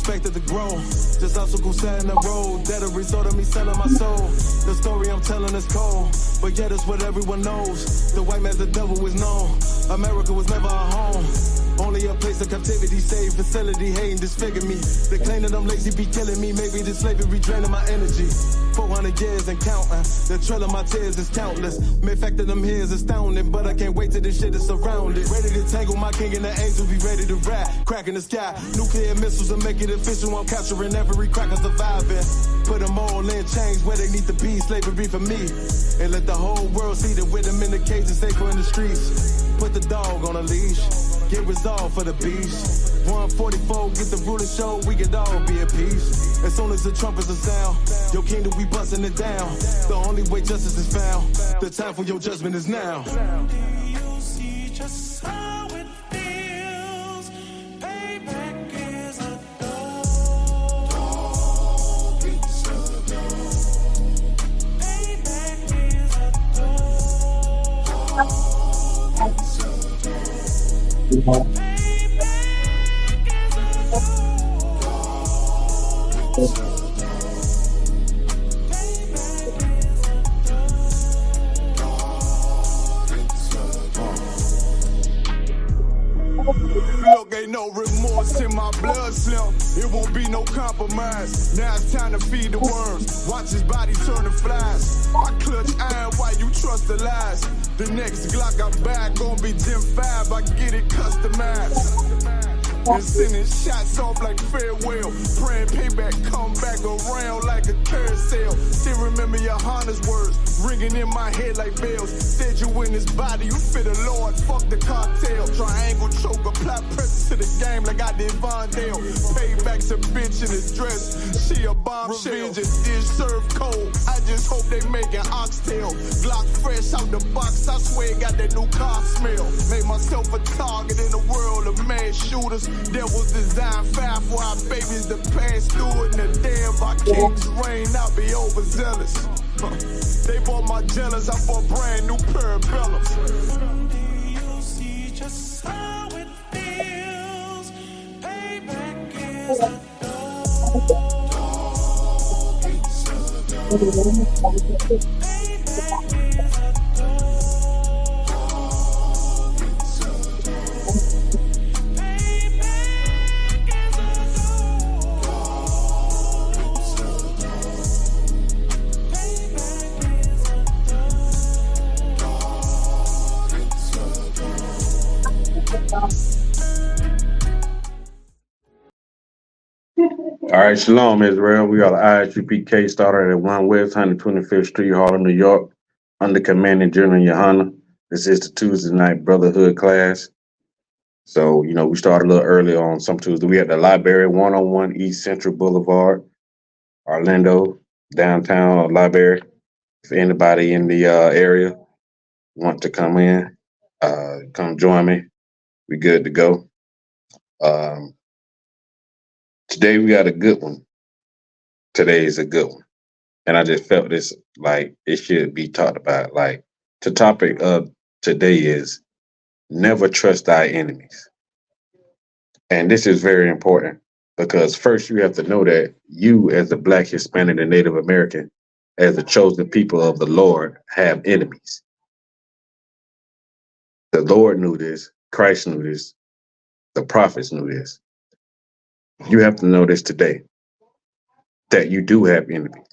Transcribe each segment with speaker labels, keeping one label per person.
Speaker 1: expected to grow. Just obstacle set in the road, that a result of me selling my soul. The story I'm telling is cold, but yet it's what everyone knows. The white man's the devil is known. America was never our home. Only a place of captivity, safe facility, hating, disfigure me. They claim that I'm lazy, be killing me. Maybe the slavery draining my energy. 400 years and counting. The trail of my tears is countless. Main fact that I'm here is astounding, but I can't wait till this shit is surrounded. Ready to tangle my king and the angels, be ready to rap. Crack in the sky, nuclear missiles and make it official. I'm capturing every cracker surviving. Put them all in chains where they need to be. Slavery for me. And let the whole world see that with them in the cage and safer in the streets. Put the dog on a leash. Get resolved for the beast. 144, get the ruler show, we could all be at peace. As soon as the trumpets are sound, your kingdom, we busting it down. The only way justice is found, the time for your judgment is now.
Speaker 2: Do you see just how it feels? Payback is a dog. Payback is a dog.
Speaker 3: Look, ain't no remorse in my blood slim. It won't be no compromise. Now it's time to feed the worms. Watch his body turn to flies. I clutch iron while you trust the lies. The next Glock I'm back gon' be Gen 5. I get it customized. And sending shots off like farewell. Praying payback come back around like a carousel. Still remember Yahanna's words ringing in my head like bells. Said you in his body, you fit a Lord, fuck the cocktail. Triangle choke, apply pressure to the game like I did Vondale. Payback's a bitch in his dress, she a bombshell. Revenge is dish served cold, I just hope they making oxtail. Glock fresh out the box, I swear it got that new car smell. Made myself a target in a world of mad shooters. Devils design fire for our babies to pass through it. And the day of our king's reign, I'll be overzealous. They bought my jealous, I bought brand new parabellums.
Speaker 2: Do you see just how it feels? Payback is a
Speaker 4: All right, shalom, Israel. We are the Isupk started at 1 West 125th Street, Harlem, New York, under Commanding General Yahanna. This is the Tuesday night brotherhood class. So, you know, we started a little early on some Tuesday. We had the library, 101 East Central Boulevard, Orlando, downtown library. If anybody in the area want to come in, come join me. We good to go. Today we got a good one. Today is a good one. And I just felt this like it should be talked about. Like the topic of today is never trust thy enemies. And this is very important because first you have to know that you as a Black, Hispanic, and Native American, as the chosen people of the Lord, have enemies. The Lord knew this, Christ knew this, the prophets knew this. You have to know this today, that you do have enemies.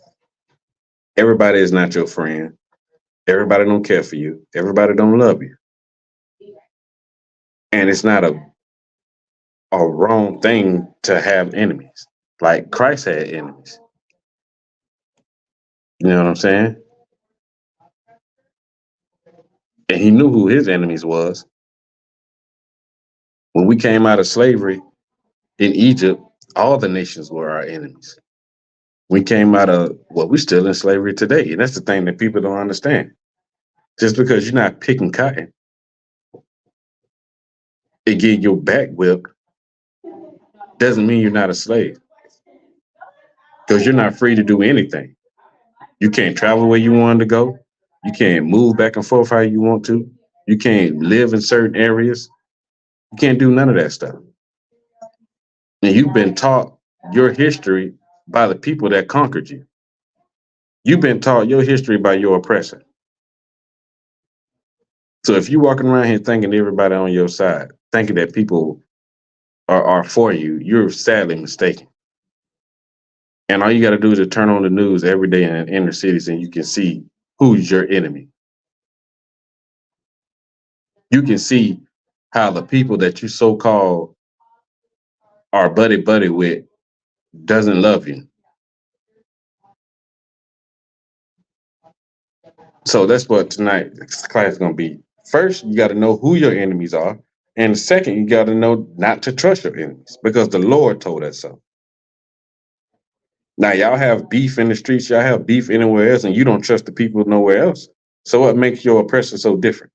Speaker 4: Everybody is not your friend. Everybody don't care for you. Everybody don't love you. And it's not a wrong thing to have enemies. Like Christ had enemies. You know what I'm saying? And he knew who his enemies was. When we came out of slavery in Egypt, all the nations were our enemies. We came out of, well, we're still in slavery today. And that's the thing that people don't understand. Just because you're not picking cotton, it get your back whipped, doesn't mean you're not a slave. Because you're not free to do anything. You can't travel where you want to go. You can't move back and forth how you want to. You can't live in certain areas. You can't do none of that stuff. And you've been taught your history by the people that conquered you. You've been taught your history by your oppressor. So if you're walking around here thinking everybody on your side, thinking that people are for you, you're sadly mistaken. And all you got to do is to turn on the news every day in the inner cities and you can see who's your enemy. You can see how the people that you so-called are buddy with doesn't love you. So that's what tonight's class is going to be. First, you got to know who your enemies are. And second, you got to know not to trust your enemies because the Lord told us so. Now, y'all have beef in the streets, y'all have beef anywhere else, and you don't trust the people nowhere else. So what makes your oppressor so different?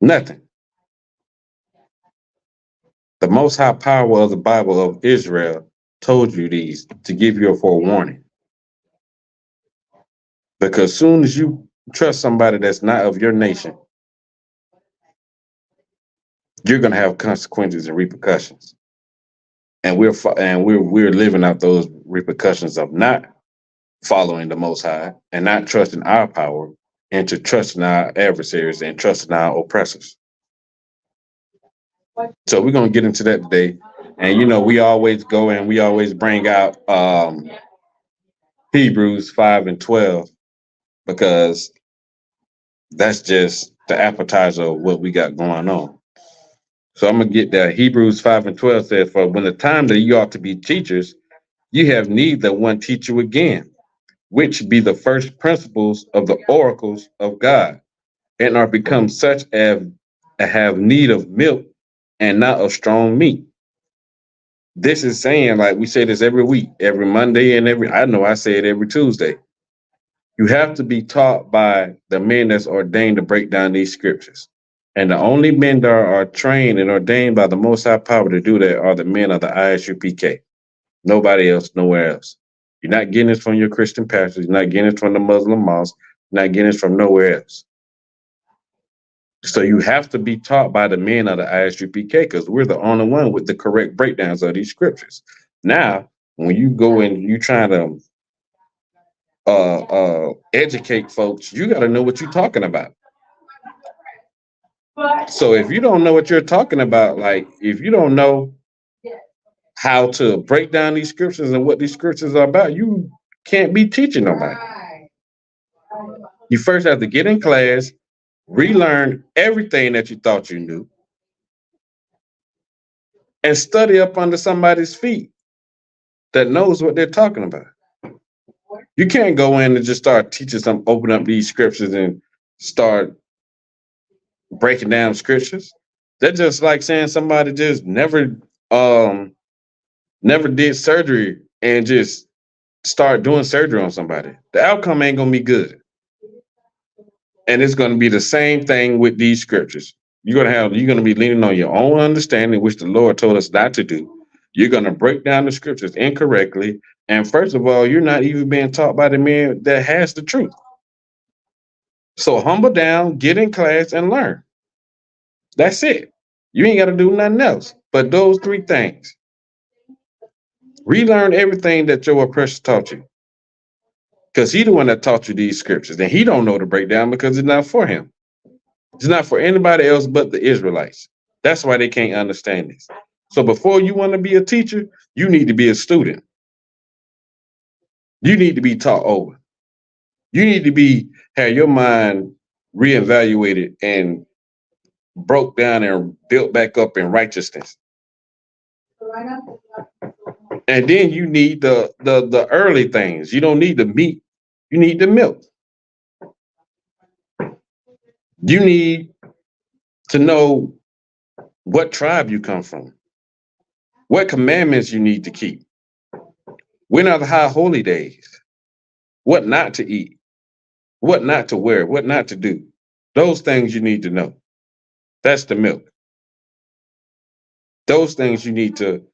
Speaker 4: Nothing. The most high power of the Bible of Israel told you these to give you a forewarning. Because soon as you trust somebody that's not of your nation, you're going to have consequences and repercussions. And we're living out those repercussions of not following the Most High and not trusting our power and to trusting our adversaries and trusting our oppressors. So we're going to get into that today. And, you know, we always go and we always bring out Hebrews 5:12 because that's just the appetizer of what we got going on. So I'm going to get that. Hebrews 5:12 says, for when the time that you ought to be teachers, you have need that one teach you again, which be the first principles of the oracles of God, and are become such as have need of milk and not of strong meat. This is saying, like we say this every week, every Monday, and I say it every Tuesday. You have to be taught by the men that's ordained to break down these scriptures. And the only men that are trained and ordained by the Most High power to do that are the men of the Isupk. Nobody else, nowhere else. You're not getting this from your Christian pastors. You're not getting it from the Muslim mosque. You're not getting it from nowhere else. So you have to be taught by the men of the Isupk because we're the only one with the correct breakdowns of these scriptures. Now, when you go and you try to educate folks, you got to know what you're talking about. So if you don't know what you're talking about, like if you don't know how to break down these scriptures and what these scriptures are about, you can't be teaching nobody. You first have to get in class, relearn everything that you thought you knew, and study up under somebody's feet that knows what they're talking about. You can't go in and just start teaching some, open up these scriptures and start breaking down scriptures. They're just like saying somebody just never did surgery and just start doing surgery on somebody. The outcome ain't gonna be good. And it's gonna be the same thing with these scriptures. You're gonna be leaning on your own understanding, which the Lord told us not to do. You're gonna break down the scriptures incorrectly. And first of all, you're not even being taught by the man that has the truth. So humble down, get in class, and learn. That's it. You ain't got to do nothing else but those three things. Relearn everything that your oppressor taught you. Because he's the one that taught you these scriptures. And he don't know the breakdown because it's not for him. It's not for anybody else but the Israelites. That's why they can't understand this. So before you want to be a teacher, you need to be a student. You need to be taught over. You need to have your mind reevaluated and broke down and built back up in righteousness. And then you need the early things. You don't need the meat. You need the milk. You need to know what tribe you come from, what commandments you need to keep, when are the high holy days, what not to eat, what not to wear, what not to do. Those things you need to know. That's the milk. Those things you need to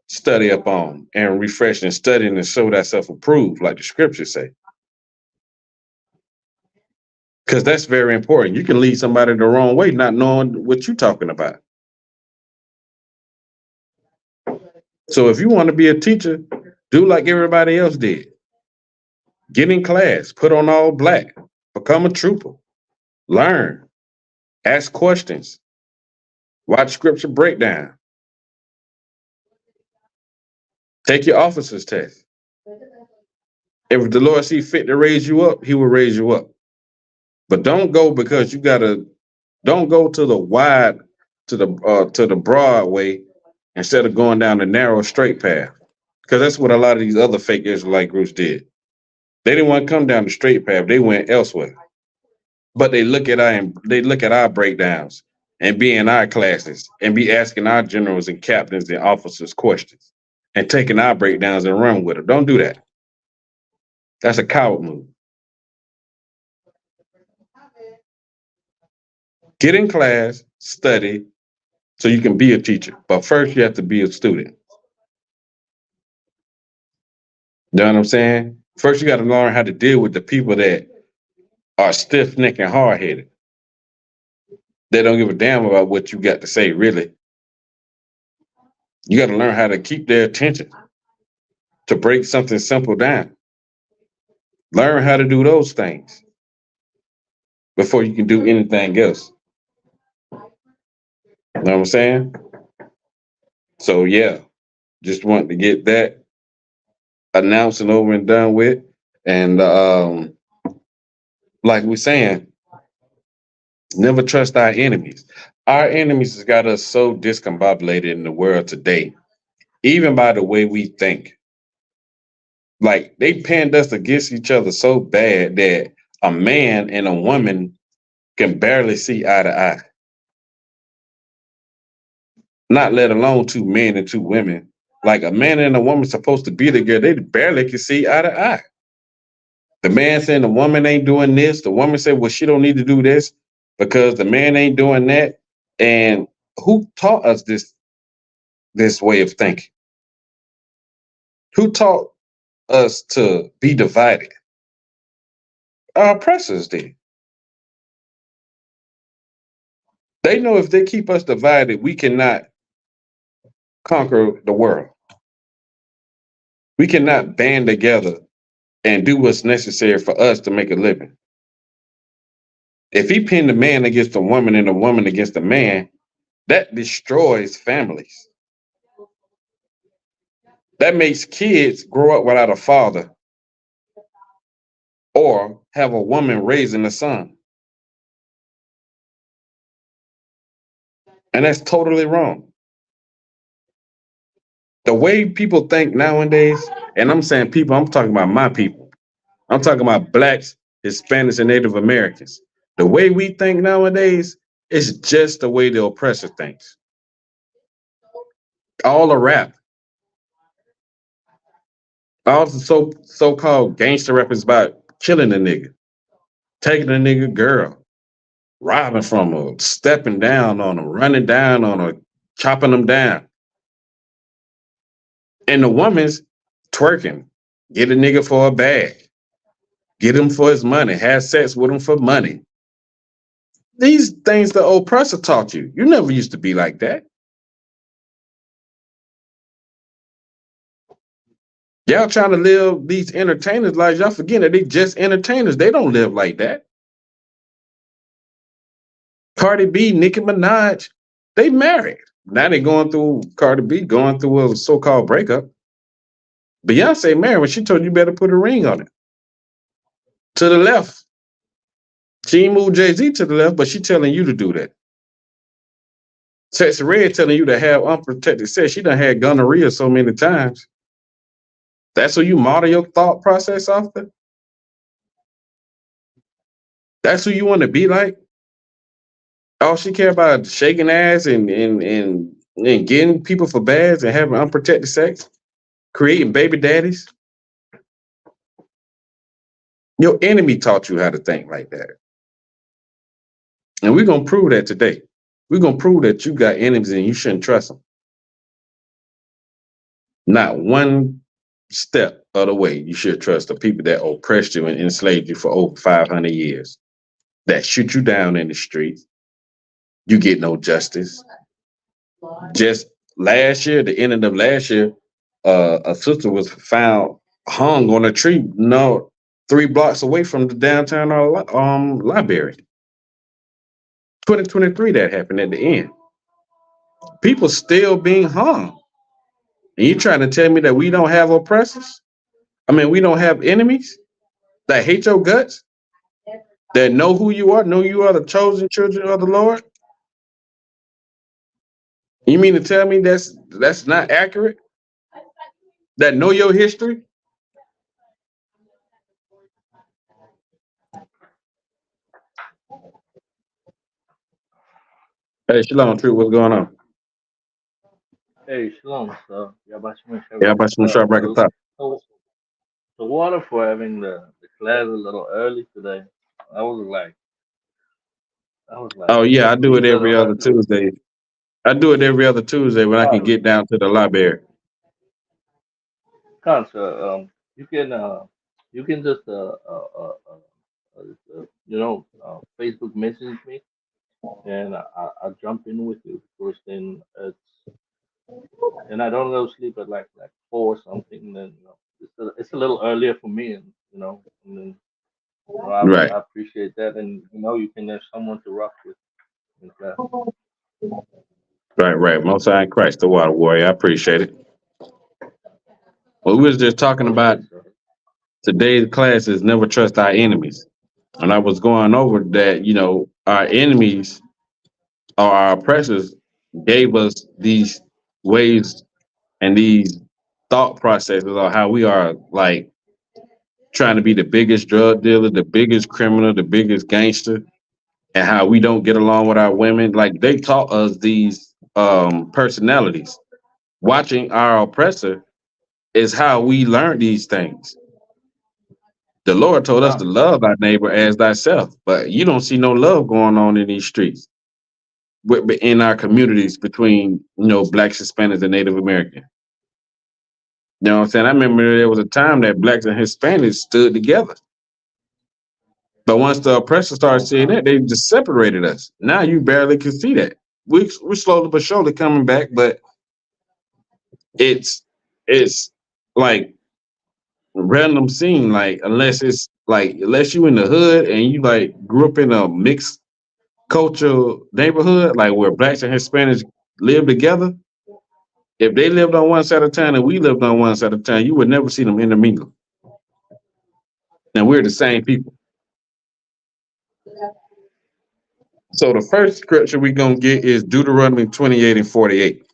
Speaker 4: study up on and refresh and study and show thyself approved, like the scriptures say. Because that's very important. You can lead somebody the wrong way, not knowing what you're talking about. So if you want to be a teacher, do like everybody else did. Get in class, put on all black, become a trooper, learn, ask questions, watch scripture breakdown, take your officer's test. If the Lord see fit to raise you up, he will raise you up. But don't go because don't go to the broad way instead of going down the narrow straight path. Because that's what a lot of these other fake Israelite groups did. They didn't want to come down the straight path, they went elsewhere. But they look at our breakdowns and be in our classes and be asking our generals and captains and officers questions and taking our breakdowns and run with it. Don't do that. That's a coward move. Get in class, study, so you can be a teacher. But first, you have to be a student. You know what I'm saying? First, you got to learn how to deal with the people that are stiff-necked and hard-headed. They don't give a damn about what you got to say, really. You got to learn how to keep their attention, to break something simple down. Learn how to do those things before you can do anything else. You know what I'm saying? So, yeah, just want to get that announced and over and done with. And like we're saying, never trust our enemies. Our enemies has got us so discombobulated in the world today, even by the way we think. Like, they pinned us against each other so bad that a man and a woman can barely see eye to eye. Not let alone two men and two women. Like, a man and a woman supposed to be together, they barely can see eye to eye. The man saying the woman ain't doing this. The woman said, well, she don't need to do this because the man ain't doing that. And who taught us this way of thinking? Who taught us to be divided? Our oppressors did. They know if they keep us divided, we cannot conquer the world. We cannot band together and do what's necessary for us to make a living. If he pinned the man against the woman and the woman against the man, that destroys families. That makes kids grow up without a father or have a woman raising a son. And that's totally wrong. The way people think nowadays, and I'm saying people, I'm talking about my people. I'm talking about blacks, Hispanics, and Native Americans. The way we think nowadays is just the way the oppressor thinks. All the rap, all the so-called gangster rap is about killing a nigga, taking a nigga girl, robbing from her, stepping down on her, running down on her, chopping them down. And the woman's twerking, get a nigga for a bag, get him for his money, have sex with him for money. These things the oppressor taught you. You never used to be like that. Y'all trying to live these entertainers' lives. Y'all forgetting that they just entertainers. They don't live like that. Cardi B, Nicki Minaj, they married. Now they going through, Cardi B going through a so-called breakup. Beyonce married when she told you better put a ring on it. To the left. She ain't moved Jay-Z to the left, but she telling you to do that. Sexy Red telling you to have unprotected sex. She done had gonorrhea so many times. That's who you model your thought process off of? That's who you want to be like? All she care about shaking ass and getting people for bags and having unprotected sex? Creating baby daddies? Your enemy taught you how to think like that. And we're going to prove that today. We're going to prove that you got enemies and you shouldn't trust them. Not one step of the way you should trust the people that oppressed you and enslaved you for over 500 years. That shoot you down in the streets. You get no justice. Just last year, the ending of last year, a sister was found hung on a tree, 3 blocks away from the downtown library. 2023 that happened at the end. People still being hung. And you trying to tell me that we don't have oppressors? I mean, we don't have enemies that hate your guts, that know who you are, know you are the chosen children of the Lord? You mean to tell me that's not accurate? That know your history? Hey, Shalom, True, what's going on?
Speaker 5: Hey, Shalom, sir. Yabashim
Speaker 4: Yeah, about some sharp bracket top.
Speaker 5: So, the water for having the class a little early today. I was like,
Speaker 4: Oh yeah, I do it
Speaker 5: these are
Speaker 4: every
Speaker 5: the
Speaker 4: other
Speaker 5: right.
Speaker 4: Tuesday. I do it every other Tuesday when I can
Speaker 5: Con,
Speaker 4: get down to the library.
Speaker 5: sir. You can just Facebook message me, and I'll jump in with you. First thing, and I don't go sleep at like 4 or something. Then it's a little earlier for me, and then
Speaker 4: Right,
Speaker 5: I appreciate that, and you can have someone to rock with in class.
Speaker 4: right. Most High in Christ, the water warrior. I appreciate it. Well, we was just talking
Speaker 5: All
Speaker 4: about
Speaker 5: praise, sir.
Speaker 4: today's class is never trust our enemies. And I was going over that, our enemies or our oppressors gave us these ways and these thought processes on how we are like trying to be the biggest drug dealer, the biggest criminal, the biggest gangster, and how we don't get along with our women. Like they taught us these personalities. Watching our oppressor is how we learn these things. The Lord told us to
Speaker 5: Con,
Speaker 4: love our neighbor as thyself, but you don't see no love going on in these streets, in our communities between blacks, Hispanics, and Native American. You know what I'm saying? I remember there was a time that blacks and Hispanics stood together, but once the oppressor started seeing
Speaker 5: con,
Speaker 4: that, they just separated us. Now you barely can see that. We're slowly but surely coming back, but it's like random scene. Like unless you in the hood and you like grew up in a mixed cultural neighborhood, like where blacks and Hispanics live together, if they lived on one side of town and we lived on one side of town, you would never see them intermingle. And we're the same people. So the first scripture we're gonna get is Deuteronomy 28 and 48.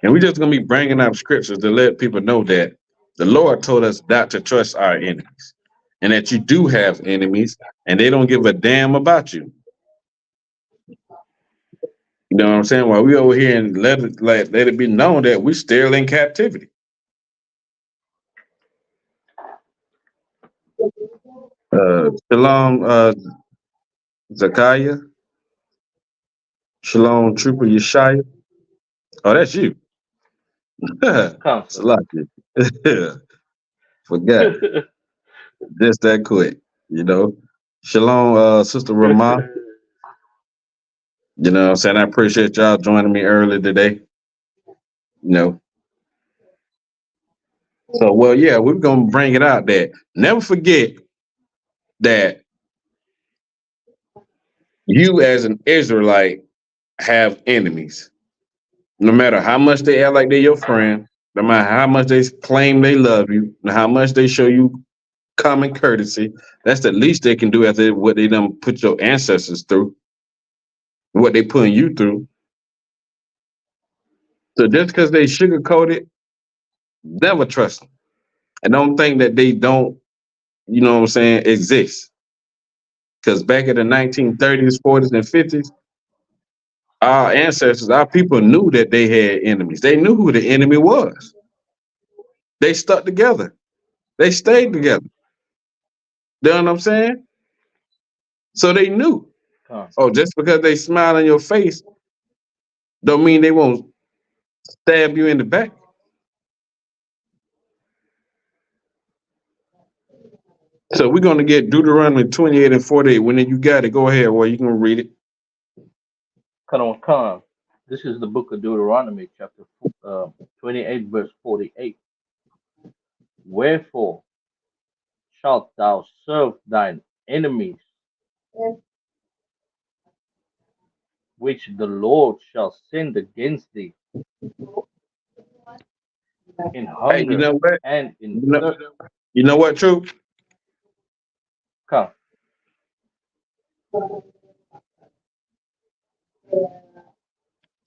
Speaker 4: And we're just gonna be bringing up scriptures to let people know that the Lord told us not to trust our enemies, and that you do have enemies, and they don't give a damn about you. You know what I'm saying? While we over here and let it be known that we're still in captivity. Shalom, Zakaya. Shalom, Trooper Yeshaya. Oh, that's you.
Speaker 5: con, sir.
Speaker 4: Salaki. Forgot. Just that quick, Shalom, Sister Ramah. You know what I'm saying? I appreciate y'all joining me early today. You know. So, well, yeah, we're going to bring it out that never forget that you as an Israelite have enemies. No matter how much they act like they're your friend, no matter how much they claim they love you, and how much they show you common courtesy, that's the least they can do after what they done put your ancestors through, what they putting you through. So just because they sugarcoat it, never trust them. And don't think that they don't, exist. Because back in the 1930s, 40s, and 50s, our ancestors, our people knew that they had enemies. They knew who the enemy was. They stuck together. They stayed together. You know what I'm saying? So they knew.
Speaker 5: Con,
Speaker 4: Oh, just because they smile in your face don't mean they won't stab you in the back. So we're going to get Deuteronomy 28 and 48. When you got it, go ahead. Well, you can read it.
Speaker 5: con. this is the book of Deuteronomy, chapter 28, verse 48. Wherefore shalt thou serve thine enemies, which the Lord shall send against thee in
Speaker 4: Hey, you
Speaker 5: hunger
Speaker 4: know what?
Speaker 5: and in
Speaker 4: You know,
Speaker 5: thirst.
Speaker 4: you know what, Truth?
Speaker 5: Come,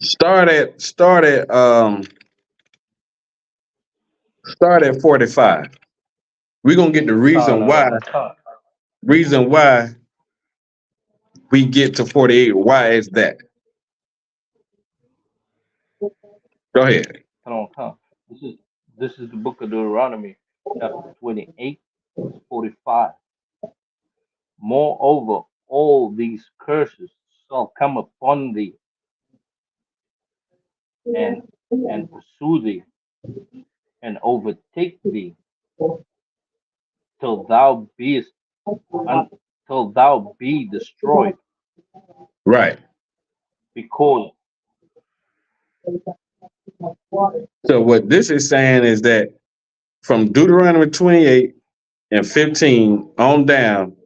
Speaker 4: Start at 45. We're gonna get the
Speaker 5: no, no, no, come.
Speaker 4: reason why we get to 48. Why is that? Go ahead.
Speaker 5: Come on, come. This is the book of Deuteronomy, chapter 28, verse 45. Moreover, all these curses shall come upon thee and pursue thee and overtake thee till thou beest till thou be destroyed,
Speaker 4: Right.
Speaker 5: because
Speaker 4: So what this is saying is that from Deuteronomy 28 and 15 on down,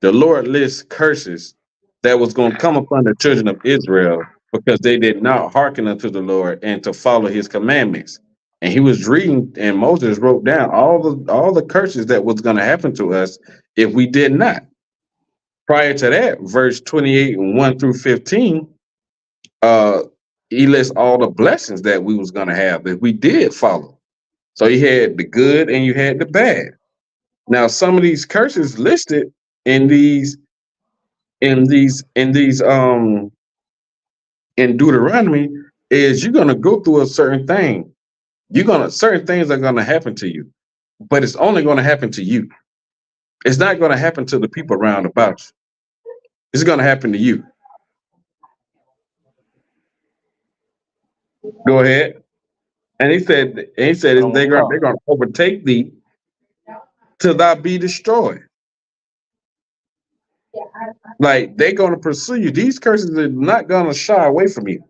Speaker 4: the Lord lists curses that was going to come upon the children of Israel because they did not hearken unto the Lord and to follow his commandments. And he was reading, and Moses wrote down all the curses that was going to happen to us if we did not. Prior to that, verse 28 and 1 through 15, uh, he lists all the blessings that we was going to have if we did follow. So you had the good and you had the bad. Now, some of these curses listed in these in Deuteronomy is you're gonna go through a certain thing. Certain things are gonna happen to you, but it's only gonna happen to you. It's not gonna happen to the people around about you. It's gonna happen to you. Go ahead. And he said
Speaker 5: come on,
Speaker 4: they're
Speaker 5: come.
Speaker 4: gonna overtake thee till thou be destroyed. Like they're gonna pursue you. These curses are not gonna shy away from you.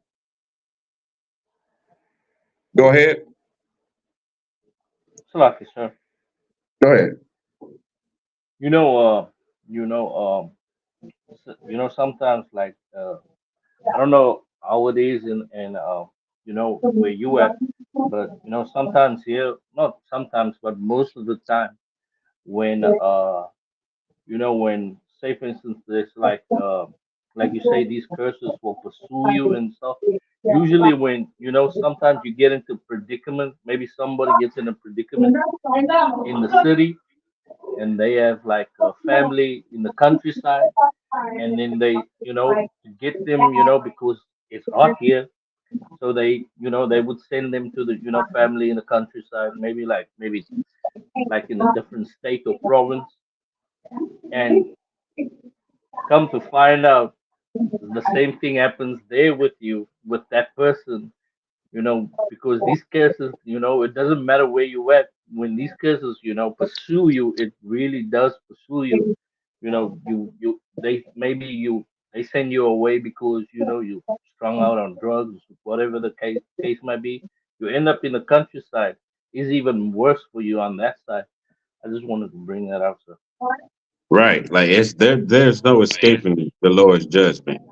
Speaker 4: Go ahead.
Speaker 5: Salaki, sir.
Speaker 4: Go ahead.
Speaker 5: You know, you know, sometimes like I don't know how it is in where you at, but sometimes here, not sometimes, but most of the time when when say for instance there's like you say these curses will pursue you and stuff. Usually when sometimes you get into predicament, maybe somebody gets in a predicament in the city and they have like a family in the countryside, and then they to get them because it's hot here, so they would send them to the family in the countryside, maybe like in a different state or province, and come to find out the same thing happens there with you with that person, because these cases, it doesn't matter where you at. When these cases, pursue you, it really does pursue you. They send you away because you strung out on drugs, whatever the case might be. You end up in the countryside. It's even worse for you on that side. I just wanted to bring that up, sir.
Speaker 4: Right. Like it's there's no escaping the Lord's judgment.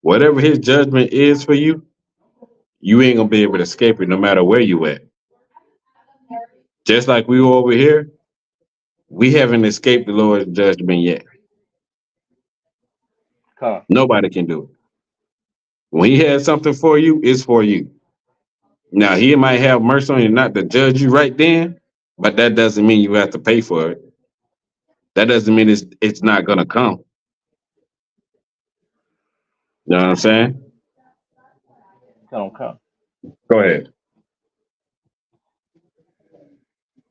Speaker 4: Whatever his judgment is for you, you ain't gonna be able to escape it no matter where you at. Just like we over here, we haven't escaped the Lord's judgment yet.
Speaker 5: Come,
Speaker 4: Nobody can do it. When he has something for you, it's for you. Now he might have mercy on you not to judge you right then, but that doesn't mean you have to pay for it. That doesn't mean it's not gonna come. You know what I'm saying?
Speaker 5: come.
Speaker 4: Go ahead.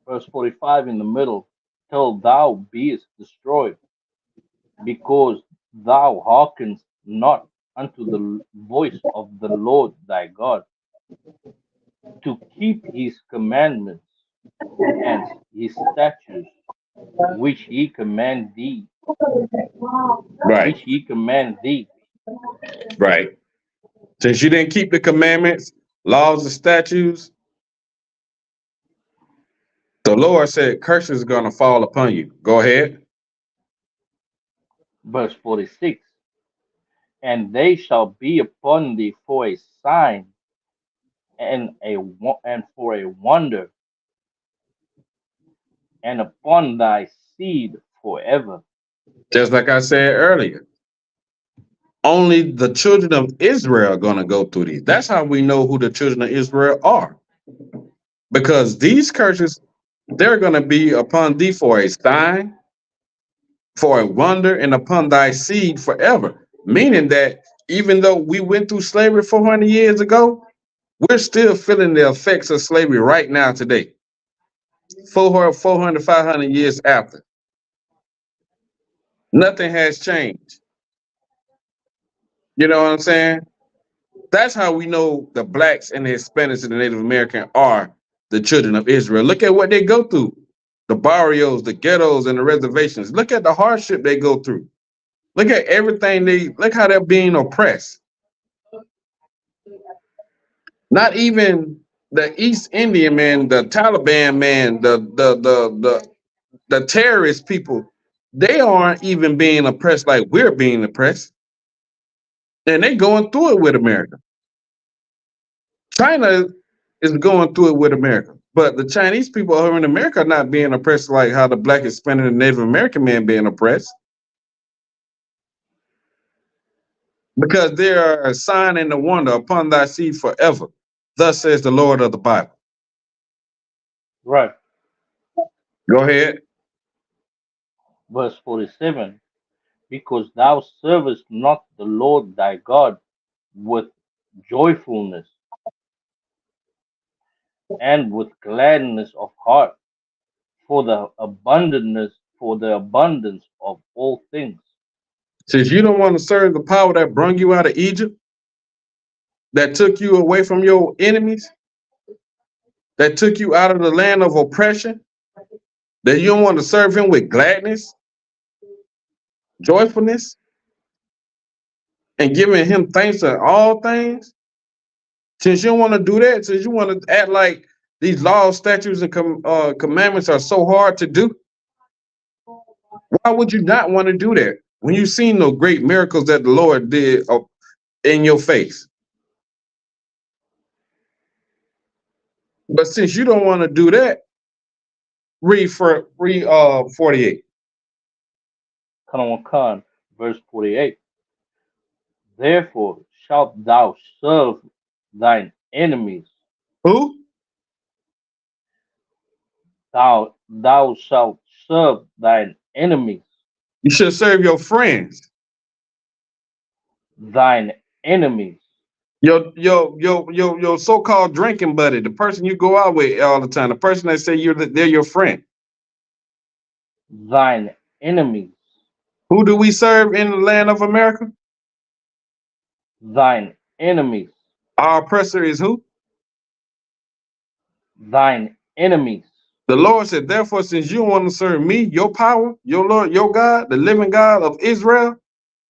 Speaker 5: Verse 45 in the middle, till thou beest destroyed, because thou hearkenest not unto the voice of the Lord thy God, to keep his commandments and his statutes, which he command thee,
Speaker 4: Right.
Speaker 5: which he command thee.
Speaker 4: Right. Since you didn't keep the commandments, laws, and statutes, the Lord said curses are going to fall upon you. Go ahead.
Speaker 5: Verse 46. And they shall be upon thee for a sign and for a wonder, and upon thy seed forever.
Speaker 4: Just like I said earlier, only the children of Israel are going to go through these. That's how we know who the children of Israel are. Because these curses, they're going to be upon thee for a sign, for a wonder, and upon thy seed forever. Meaning that even though we went through slavery 400 years ago, we're still feeling the effects of slavery right now today. 400, 500 years after. Nothing has changed. You know what I'm saying? That's how we know the blacks and the Hispanics and the Native American are the children of Israel. Look at what they go through. The barrios, the ghettos, and the reservations. Look at the hardship they go through. Look at everything look how they're being oppressed. Not even the East Indian man, the Taliban man, the terrorist people, they aren't even being oppressed like we're being oppressed. And they're going through it with America. China is going through it with America. But the Chinese people who are in America are not being oppressed like how the black, Hispanic, and Native American man being oppressed. Because they are a sign and a wonder upon thy seed forever. Thus says the Lord of the Bible.
Speaker 5: Right.
Speaker 4: Go ahead.
Speaker 5: Verse 47. Because thou servest not the Lord thy God with joyfulness and with gladness of heart for the abundance of all things.
Speaker 4: Since you don't want to serve the power that brought you out of Egypt, that took you away from your enemies, that took you out of the land of oppression, that you don't want to serve him with gladness, joyfulness, and giving him thanks in all things, since you don't want to do that, since you want to act like these laws, statutes, and commandments are so hard to do, why would you not want to do that when you've seen the great miracles that the Lord did in your face? But since you don't want to do that, read 48.
Speaker 5: Khan, verse 48. Therefore shalt thou serve thine enemies.
Speaker 4: Who?
Speaker 5: Thou shalt serve thine enemies.
Speaker 4: You should serve your friends.
Speaker 5: Thine enemies.
Speaker 4: Your so-called drinking buddy, the person you go out with all the time, the person that say they're your friend.
Speaker 5: Thine enemies.
Speaker 4: Who do we serve in the land of America?
Speaker 5: Thine enemies.
Speaker 4: Our oppressor is who?
Speaker 5: Thine enemies.
Speaker 4: The Lord said, therefore, since you want to serve me, your power, your Lord, your God, the living God of Israel,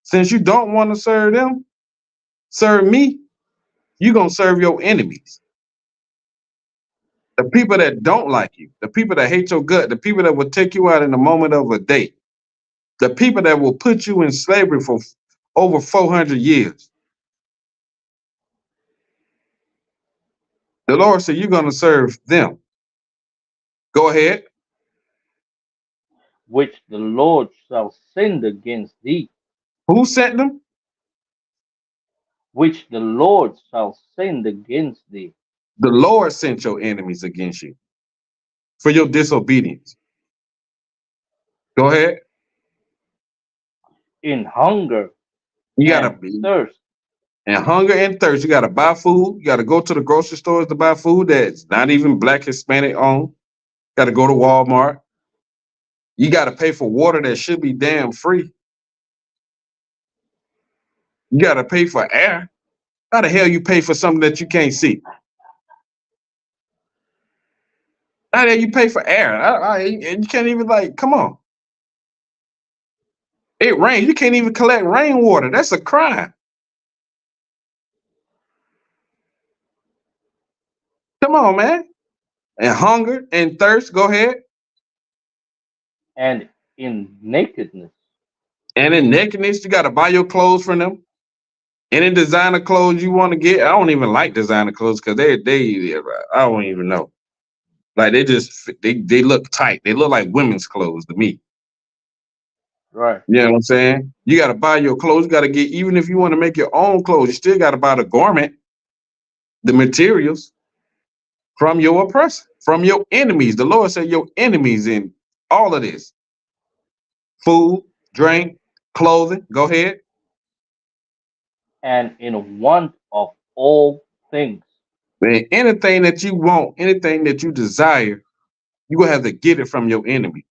Speaker 4: since you don't want to serve them, serve me, you're going to serve your enemies. The people that don't like you, the people that hate your gut, the people that will take you out in the moment of a day, the people that will put you in slavery for over 400 years. The Lord said, you're going to serve them. Go ahead.
Speaker 5: Which the Lord shall send against thee.
Speaker 4: Who sent them?
Speaker 5: Which the Lord shall send against thee.
Speaker 4: The Lord sent your enemies against you for your disobedience. Go ahead.
Speaker 5: In hunger
Speaker 4: You gotta
Speaker 5: and thirst.
Speaker 4: And hunger and thirst. You gotta buy food. You gotta go to the grocery stores to buy food that's not even black, Hispanic owned. Gotta go to Walmart. You gotta pay for water that should be damn free. You gotta pay for air. How the hell you pay for something that you can't see? How the hell you pay for air? You can't even, like, come on. It rains. You can't even collect rainwater. That's a crime. Come on, man. And hunger and thirst. Go ahead.
Speaker 5: and in nakedness.
Speaker 4: And in nakedness, you got to buy your clothes from them. Any designer clothes you want to get. I don't even like designer clothes because they I don't even know. Like they look tight. They look like women's clothes to me.
Speaker 5: Right.
Speaker 4: You know what I'm saying? You got to buy your clothes. You got to get, even if you want to make your own clothes, you still got to buy the garment, the materials from your oppressor, from your enemies. The Lord said your enemies in all of this: food, drink, clothing. Go ahead.
Speaker 5: And in want of all things.
Speaker 4: Man, anything that you want, anything that you desire, you gonna have to get it from your enemy.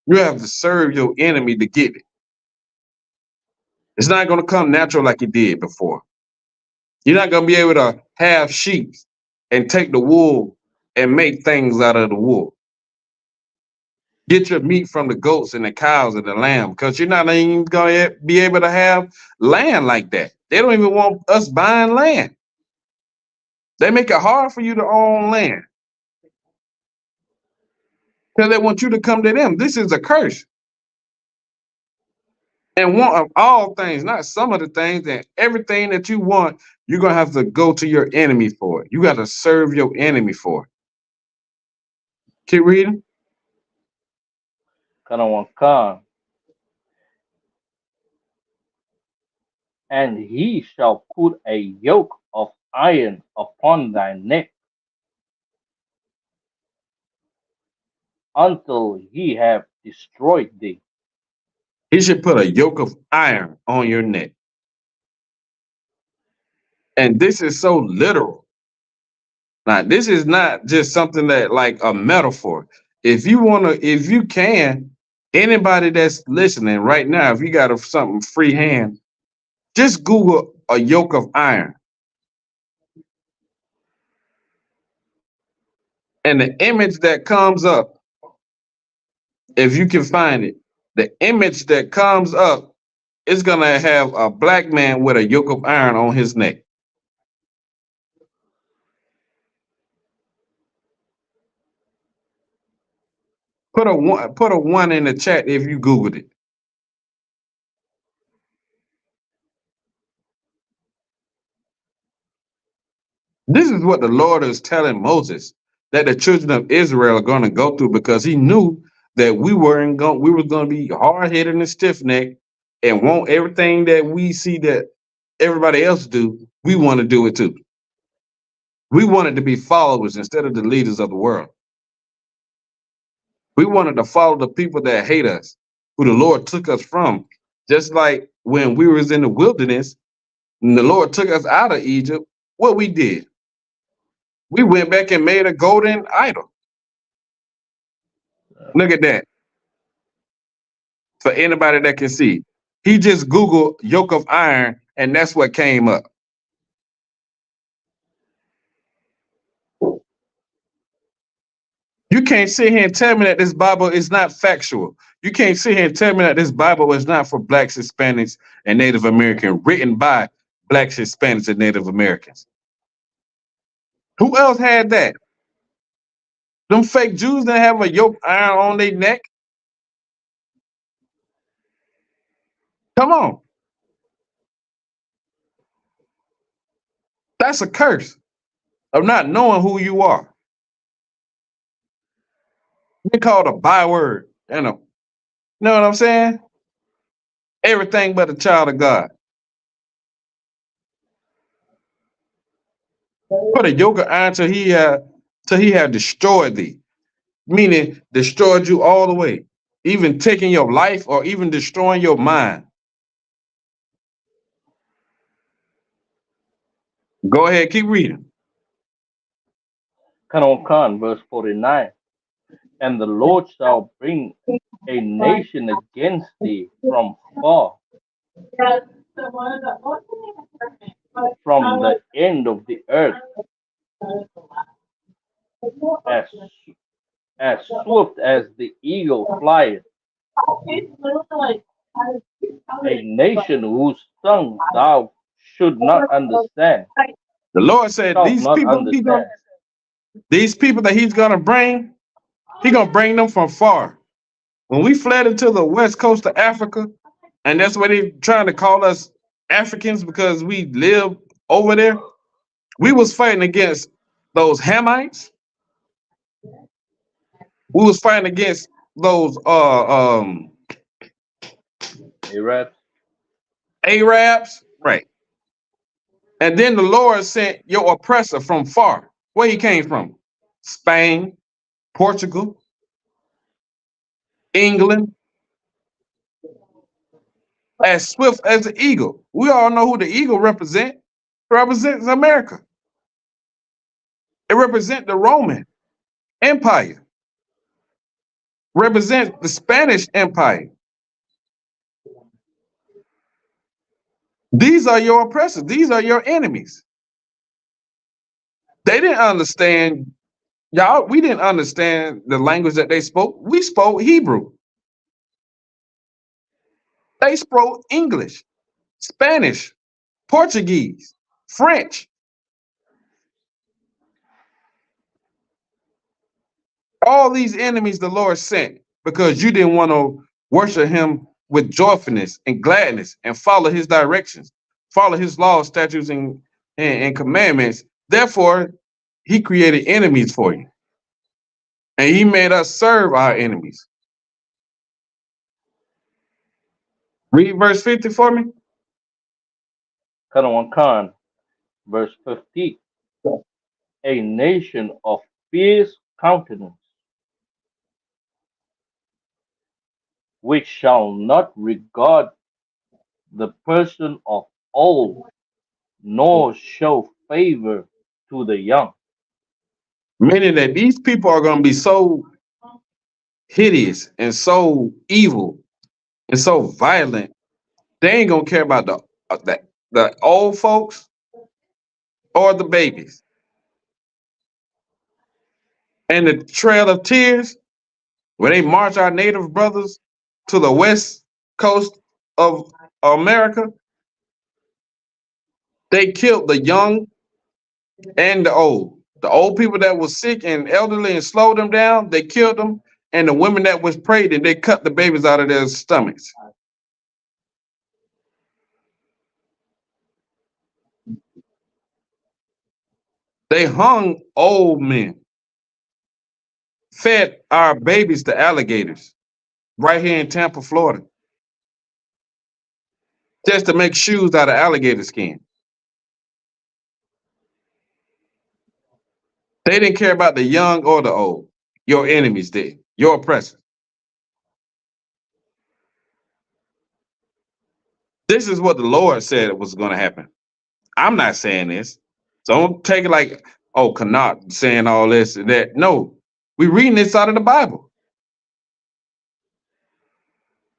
Speaker 4: You have to serve your enemy to get it. It's not gonna come natural like it did before. You're not gonna be able to have sheep and take the wool and make things out of the wool. Get your meat from the goats and the cows and the lamb, because you're not even gonna be able to have land like that. They don't even want us buying land. They make it hard for you to own land because they want you to come to them. This is a curse. And want of all things, not some of the things, and everything that you want, you're gonna have to go to your enemy for it. You got to serve your enemy for it. Keep reading.
Speaker 5: Kanawankan. And he shall put a yoke of iron upon thy neck until he have destroyed thee.
Speaker 4: He should put a yoke of iron on your neck. And this is so literal. Now, this is not just something that like a metaphor. If you can, anybody that's listening right now, if you got something free hand, just Google a yoke of iron. And the image that comes up, if you can find it, the image that comes up is gonna have a black man with a yoke of iron on his neck. Put a one in the chat if you Googled it. This is what the Lord is telling Moses that the children of Israel are going to go through, because he knew that we were going to be hard headed and stiff necked and want everything that we see that everybody else do. We want to do it too. We wanted to be followers instead of the leaders of the world. We wanted to follow the people that hate us, who the Lord took us from. Just like when we was in the wilderness and the Lord took us out of Egypt, what we did, we went back and made a golden idol. Look at that. For anybody that can see, he just Googled yoke of iron, and that's what came up. You can't sit here and tell me that this Bible is not factual. You can't sit here and tell me that this Bible is not for Blacks, Hispanics, and Native Americans, written by Blacks, Hispanics, and Native Americans. Who else had that? Them fake Jews that have a yoke iron on their neck? Come on. That's a curse of not knowing who you are. They called a byword, you know what I'm saying? Everything but a child of God. Put a yoke of iron till he had destroyed thee, meaning destroyed you all the way, even taking your life or even destroying your mind. Go ahead, keep reading.
Speaker 5: Kanawankan, verse 49. And the Lord shall bring a nation against thee from far, from the end of the earth, as as swift as the eagle flieth, a nation whose tongue thou should not understand.
Speaker 4: The Lord said
Speaker 5: Shall not understand.
Speaker 4: these people that he's gonna bring, he gonna bring them from far. When we fled into the west coast of Africa, and that's what they trying to call us Africans because we live over there. We was fighting against those Hamites. We was fighting against those
Speaker 5: Arabs,
Speaker 4: Arabs, right? And then the Lord sent your oppressor from far. Where he came from? Spain, Portugal, England, as swift as the eagle. We all know who the eagle represents. It represents America. It represents the Roman Empire. Represents the Spanish Empire. These are your oppressors. These are your enemies. They didn't understand, y'all. We didn't understand the language that they spoke. We spoke Hebrew. They spoke English, Spanish, Portuguese, French. All these enemies the Lord sent because you didn't want to worship him with joyfulness and gladness and follow his directions, follow his laws, statutes, and commandments. Therefore, he created enemies for you. And he made us serve our enemies. Read verse 50 for me.
Speaker 5: Kanawan Khan, verse 50. A nation of fierce countenance, which shall not regard the person of old, nor show favor to the young.
Speaker 4: Meaning that these people are going to be so hideous and so evil and so violent, they ain't going to care about the old folks or the babies. And the Trail of Tears, where they march our native brothers to the west coast of America, they killed the young and the old. The old people that was sick and elderly and slowed them down, they killed them. And the women that was pregnant, they cut the babies out of their stomachs. They hung old men, fed our babies to alligators right here in Tampa, Florida, just to make shoes out of alligator skin. They didn't care about the young or the old. Your enemies did. Your oppressors. This is what the Lord said was going to happen. I'm not saying this. So don't take it like, oh, Canuck saying all this and that. No, we're reading this out of the Bible.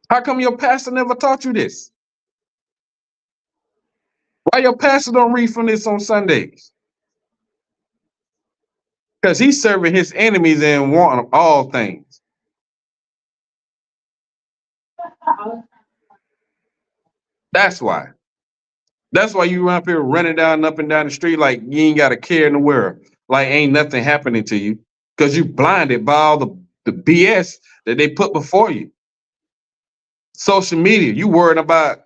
Speaker 4: How come your pastor never taught you this? Why your pastor don't read from this on Sundays? Because he's serving his enemies and wanting all things. That's why. That's why you run up here running down up and down the street like you ain't got a care in the world. Like ain't nothing happening to you. Because you blinded by all the BS that they put before you. Social media, you worried about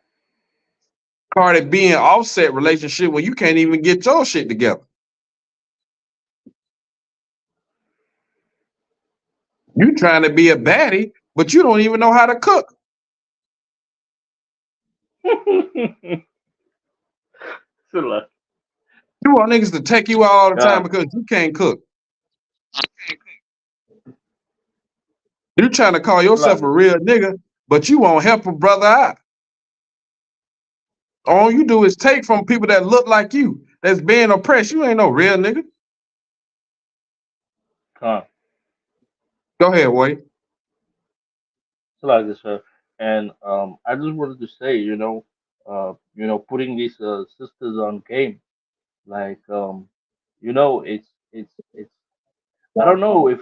Speaker 4: Cardi B and Offset relationship when you can't even get your shit together. You trying to be a baddie, but you don't even know how to cook.
Speaker 5: Sula.
Speaker 4: You want niggas to take you out all the time
Speaker 5: God,
Speaker 4: because you can't cook. You trying to call
Speaker 5: Sula,
Speaker 4: yourself a real nigga, but you won't help a brother out. All you do is take from people that look like you, that's being oppressed. You ain't no real nigga.
Speaker 5: God.
Speaker 4: Go ahead, Wade.
Speaker 5: Sula, this, and I just wanted to say, putting these sisters on game, like, it's. I don't know if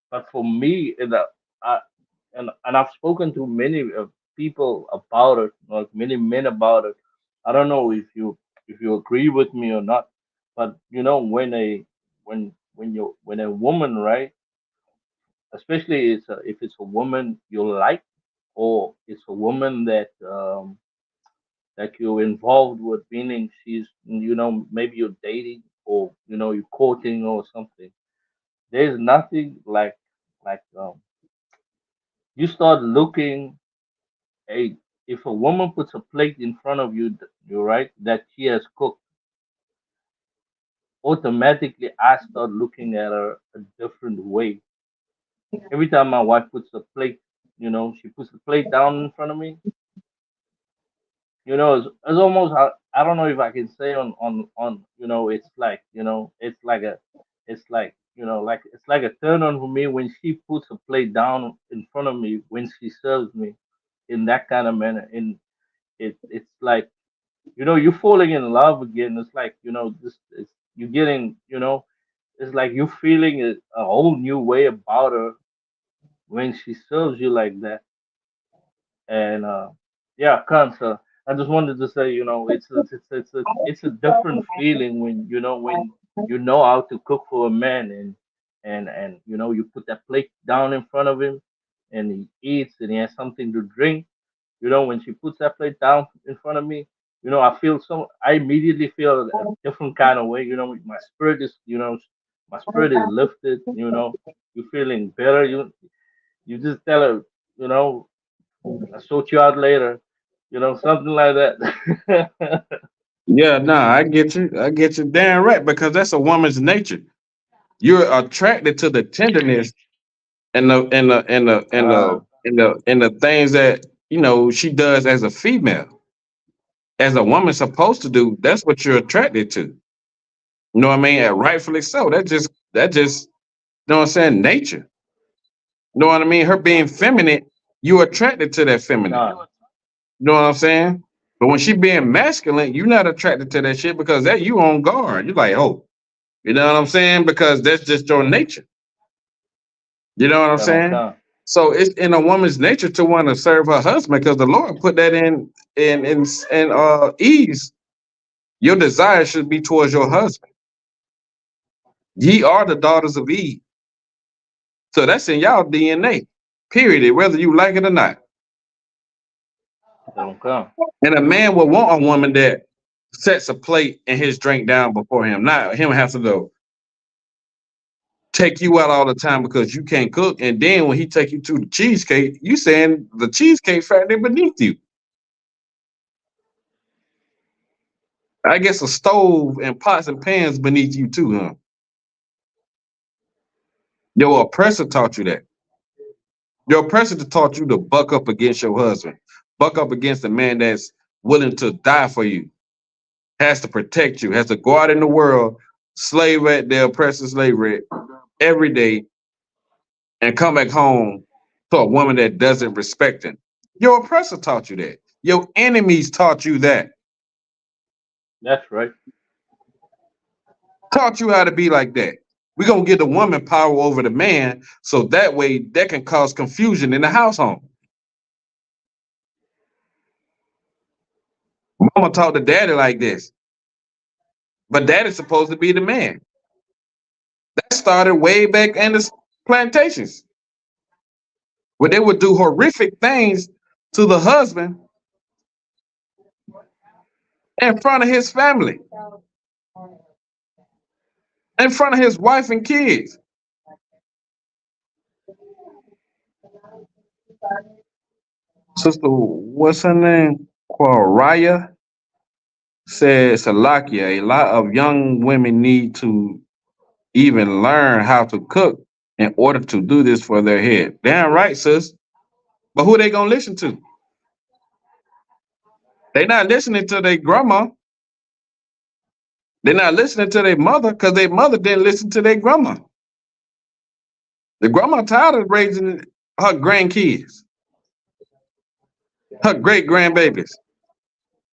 Speaker 5: but for me, I, and I've spoken to many people about it, like many men about it. I don't know if you agree with me or not, But when a woman, right, especially if it's a woman you like, or it's a woman that you're involved with, meaning she's, maybe you're dating, or you're courting or something. There's nothing like you start looking. Hey, if a woman puts a plate in front of you, you're right, that she has cooked, automatically I start looking at her a different way. Every time my wife puts a plate, she puts the plate down in front of me. It's almost, I don't know if I can say on it's like, it's like a turn on for me when she puts a plate down in front of me when she serves me in that kind of manner. And it's like, you're falling in love again. It's like, this it's you're getting, it's like you're feeling a whole new way about her when she serves you like that. And yeah, cancer. I just wanted to say, it's a different feeling when you know how to cook for a man, and you put that plate down in front of him, and he eats and he has something to drink. When she puts that plate down in front of me, I immediately feel a different kind of way. My spirit is lifted. You're feeling better. You just tell her, you know, I'll sort you out later. Something like that.
Speaker 4: Yeah, nah, I get you. I get you damn right because that's a woman's nature. You're attracted to the tenderness
Speaker 5: uh,
Speaker 4: and the things that she does as a female, as a woman's supposed to do. That's what you're attracted to. You know what I mean? And rightfully so. That just you know what I'm saying? Nature. You know what I mean? Her being feminine, you're attracted to that feminine.
Speaker 5: nah,
Speaker 4: You know what I'm saying? But when she being masculine, you're not attracted to that shit because that you on guard. You're like, oh, you know what I'm saying? Because that's just your nature. You know what I'm
Speaker 5: that don't
Speaker 4: saying?
Speaker 5: count.
Speaker 4: So it's in a woman's nature to want to serve her husband because the Lord put that in ease. Your desire should be towards your husband. Ye are the daughters of Eve. So that's in y'all DNA. Period. Whether you like it or not.
Speaker 5: That don't count.
Speaker 4: And a man will want a woman that sets a plate and his drink down before him. Not him have to go take you out all the time because you can't cook. And then when he take you to the cheesecake, you saying the cheesecake factory beneath you. I guess a stove and pots and pans beneath you too, huh? Your oppressor taught you that. Your oppressor taught you to buck up against your husband, buck up against a man that's willing to die for you, has to protect you, has to go out in the world, slave at the oppressor slavery every day, and come back home to a woman that doesn't respect him. Your oppressor taught you that. Your enemies taught you that.
Speaker 5: That's right.
Speaker 4: Taught you how to be like that. We're gonna give the woman power over the man, so that way that can cause confusion in the household. Mama taught the daddy like this, but daddy's supposed to be the man. That started way back in the plantations, where they would do horrific things to the husband in front of his family, in front of his wife and kids. Sister, what's her name? Quaraya says, Salakia, a lot of young women need to even learn how to cook in order to do this for their head. Damn right, sis. But who they gonna listen to? They not listening to their grandma. They're not listening to their mother because their mother didn't listen to their grandma. The grandma tired of raising her grandkids, her great grandbabies.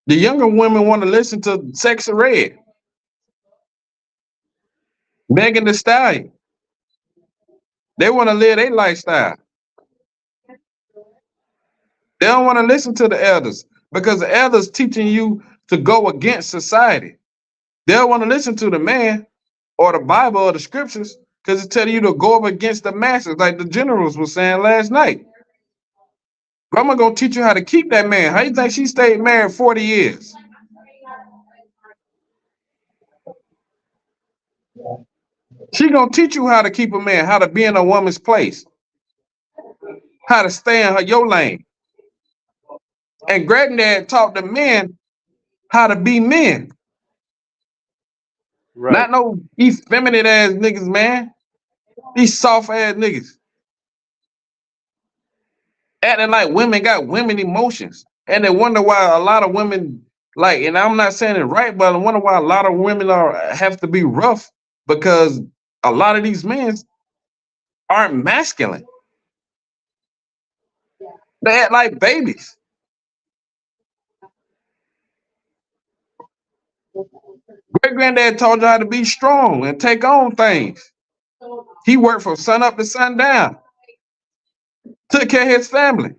Speaker 4: The younger women want to listen to Sexy Red, Megan Thee Stallion. They want to live their lifestyle. They don't want to listen to the elders because the elders teaching you to go against society. They'll want to listen to the man or the Bible or the scriptures because it's telling you to go up against the masses, like the generals were saying last night. Grandma gonna teach you how to keep that man. How you think she stayed married 40 years? She gonna teach you how to keep a man, how to be in a woman's place, how to stay in your lane. And granddad taught the men how to be men.
Speaker 5: Right.
Speaker 4: Not no effeminate ass niggas, man. These soft ass niggas. Acting like women got women emotions. And they wonder why a lot of women, like, and I'm not saying it right, but I wonder why a lot of women have to be rough because a lot of these men aren't masculine. They act like babies. Great granddad taught you how to be strong and take on things. He worked from sun up to sundown. Took care of his family.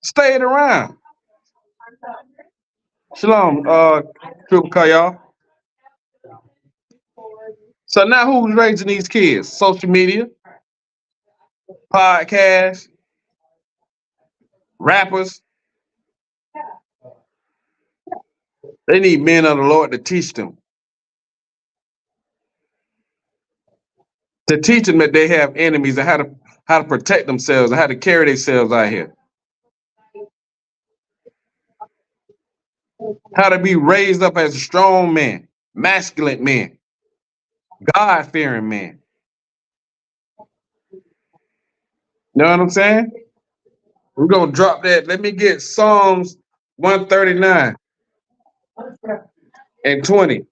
Speaker 4: Stayed around. Shalom, Triple K, y'all. So now who's raising these kids? Social media, podcasts, rappers. They need men of the Lord to teach them. To teach them that they have enemies and how to protect themselves and how to carry themselves out here. How to be raised up as a strong man, masculine man, God-fearing man. You know what I'm saying? We're going to drop that. Let me get Psalms 139 and 20.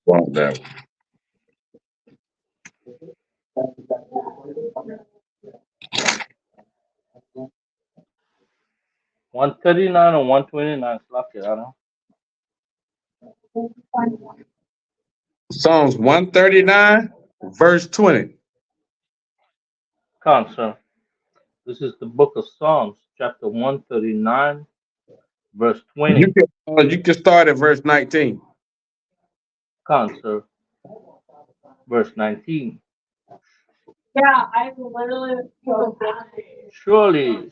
Speaker 4: Want that
Speaker 5: one. 139 or 129, slap it, I don't know.
Speaker 4: Psalms 139, verse 20.
Speaker 5: Come, sir. This is the book of Psalms, chapter 139, verse 20.
Speaker 4: You can start at verse 19.
Speaker 5: Come, sir. Verse 19.
Speaker 6: Yeah, I literally so
Speaker 5: Surely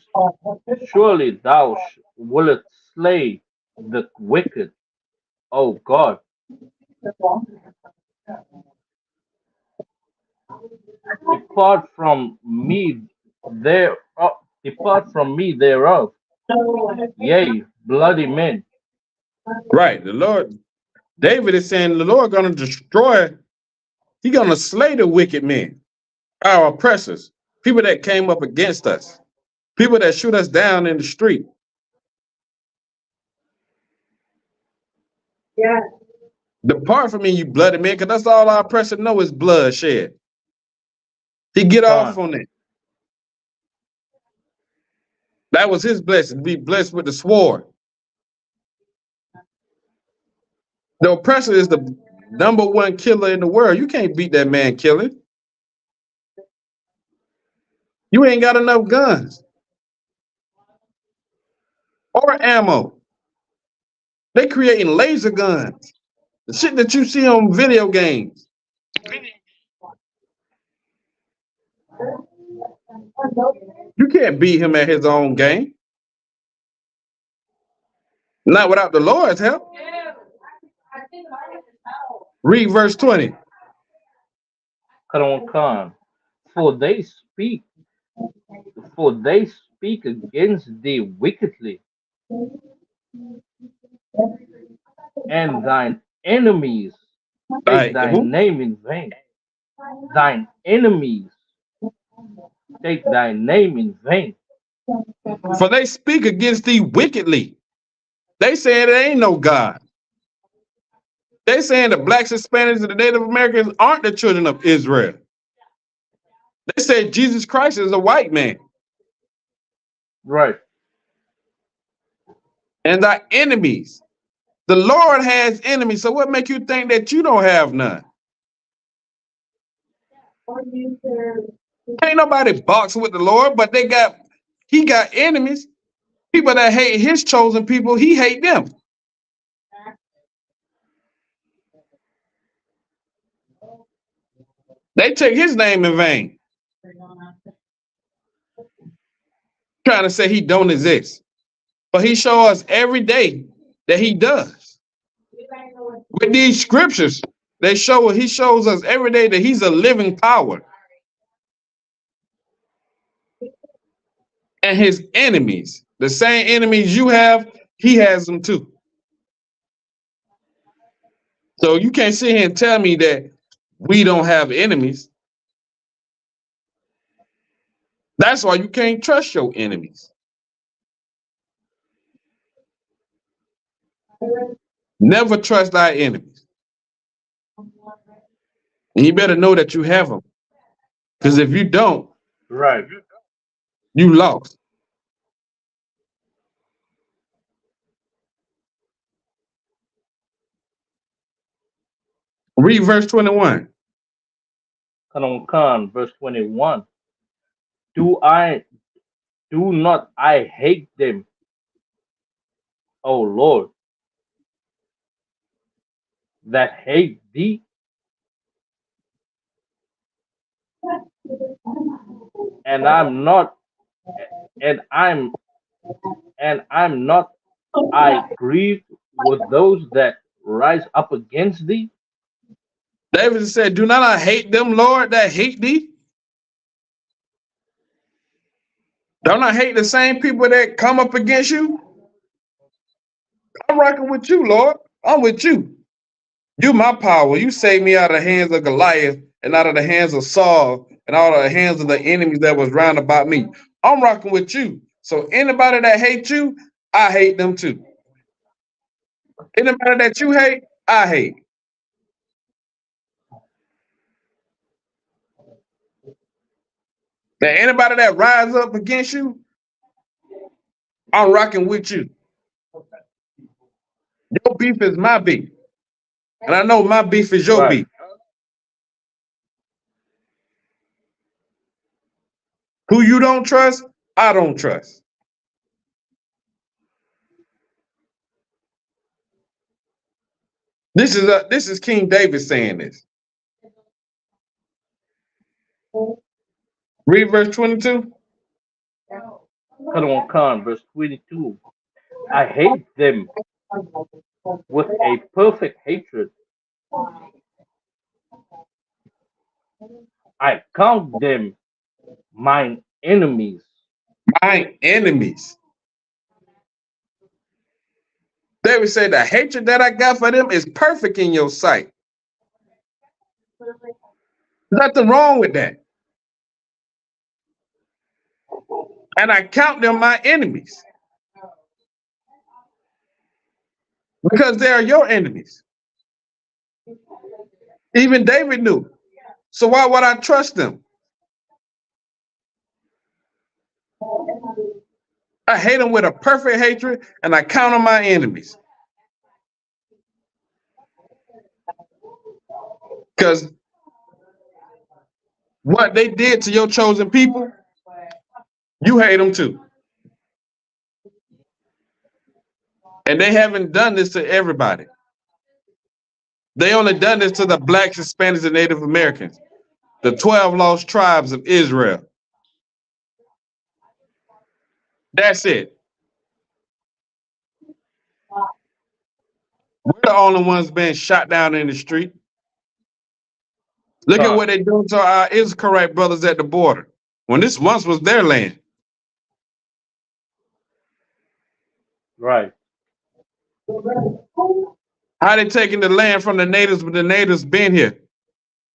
Speaker 5: thou wilt slay the wicked, O God. Depart from me thereof. Yea, bloody men.
Speaker 4: Right. The Lord, David is saying the Lord gonna destroy, He's gonna slay the wicked men, our oppressors, people that came up against us, people that shoot us down in the street.
Speaker 6: Yeah.
Speaker 4: Depart from me, you bloody men, because that's all our oppressor know is bloodshed. He get off on that. That was his blessing, be blessed with the sword. The oppressor is the #1 killer in the world. You can't beat that man killing. You ain't got enough guns or ammo. They creating laser guns. The shit that you see on video games. You can't beat him at his own game. Not without the Lord's help. Read verse 20.
Speaker 5: Khan. For they speak against thee wickedly, and thine enemies take thy name in vain. Thine enemies take thy name in vain.
Speaker 4: For they speak against thee wickedly. They saying there ain't no God. They saying the blacks, Hispanics, and the Native Americans aren't the children of Israel. They say Jesus Christ is a white man.
Speaker 5: Right.
Speaker 4: And thy enemies, The Lord has enemies, so what make you think that you don't have none? Ain't nobody boxing with the Lord, but he got enemies. People that hate his chosen people, he hate them. They take his name in vain, trying to say he don't exist. But he shows us every day that he does. With these scriptures, he shows us every day that he's a living power. And his enemies, the same enemies you have, he has them too. So you can't sit here and tell me that we don't have enemies. That's why you can't trust your enemies. Never trust thy enemies. And you better know that you have them. Because if you don't,
Speaker 5: Right.
Speaker 4: you lost. Read verse 21.
Speaker 5: Khan, verse 21. Do not I hate them, O Lord, that hate thee? And I'm not I grieved with those that rise up against thee?
Speaker 4: David said, do not I hate them, Lord, that hate thee? Don't I hate the same people that come up against you? I'm rocking with you, Lord. I'm with you. You my power. You saved me out of the hands of Goliath and out of the hands of Saul and out of the hands of the enemies that was round about me. I'm rocking with you. So anybody that hates you, I hate them too. Anybody that you hate, I hate. That anybody that rises up against you, I'm rocking with you. Your beef is my beef. And I know my beef is your beef. Who you don't trust, I don't trust. This is King David saying this. Read verse 22.
Speaker 5: Khan, verse 22. I hate them with a perfect hatred. I count them mine enemies.
Speaker 4: Mine enemies. David said the hatred that I got for them is perfect in your sight. Nothing wrong with that. And I count them my enemies. Because they are your enemies. Even David knew. So why would I trust them? I hate them with a perfect hatred and I count them my enemies. Because what they did to your chosen people, you hate them too. And they haven't done this to everybody. They only done this to the blacks, Hispanics, and Native Americans, the 12 lost tribes of Israel. That's it. We're the only ones being shot down in the street. Look at what they're doing to our Israelite brothers at the border, when this once was their land.
Speaker 5: Right.
Speaker 4: How they taking the land from the natives, but the natives been here.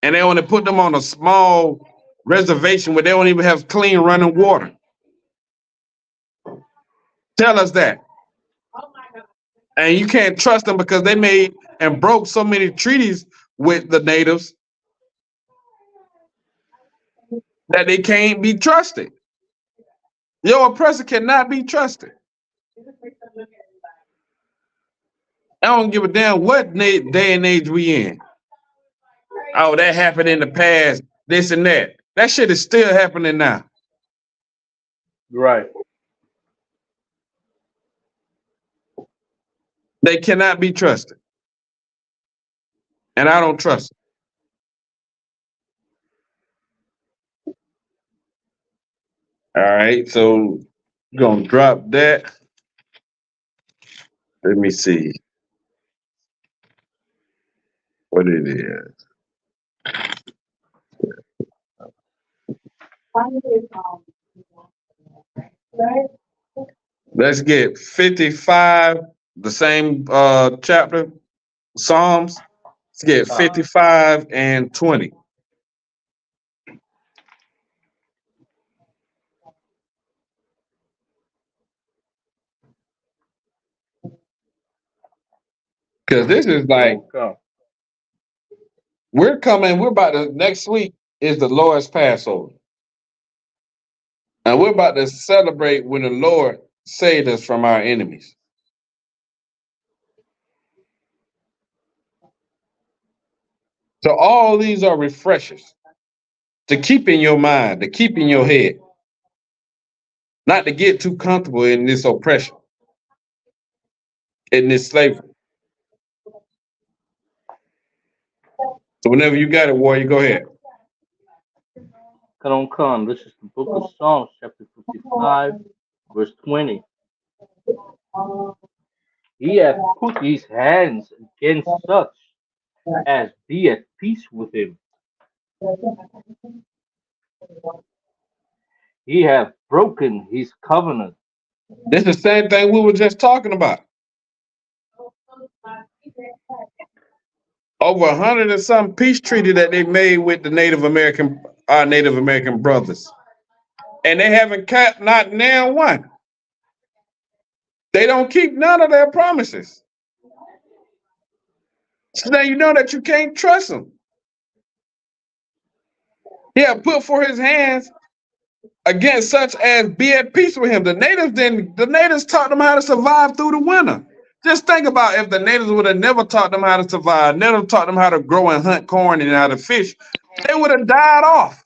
Speaker 4: And they only put them on a small reservation where they don't even have clean running water. Tell us that. And you can't trust them because they made and broke so many treaties with the natives that they can't be trusted. Your oppressor cannot be trusted. I don't give a damn what day and age we in. Oh, that happened in the past, this and that. That shit is still happening now.
Speaker 5: Right.
Speaker 4: They cannot be trusted. And I don't trust them. All right, so we're gonna drop that. Let me see what it is. Let's get 55, the same chapter, Psalms. Let's get 55 and 20. Because this is like, we're about to, next week is the Lord's Passover. And we're about to celebrate when the Lord saved us from our enemies. So all these are refreshers to keep in your mind, to keep in your head, not to get too comfortable in this oppression, in this slavery. So whenever you got it, warrior, go ahead.
Speaker 5: Come. This is the book of Psalms, chapter 55, verse 20. He hath put his hands against such as be at peace with him. He hath broken his covenant.
Speaker 4: This is the same thing we were just talking about. Over 100 and some peace treaty that they made with the our Native American brothers. And they haven't kept not now one. They don't keep none of their promises. So now you know that you can't trust them. He had put for his hands against such as be at peace with him. The natives taught them how to survive through the winter. Just think about if the natives would have never taught them how to survive, never taught them how to grow and hunt corn and how to fish, they would have died off.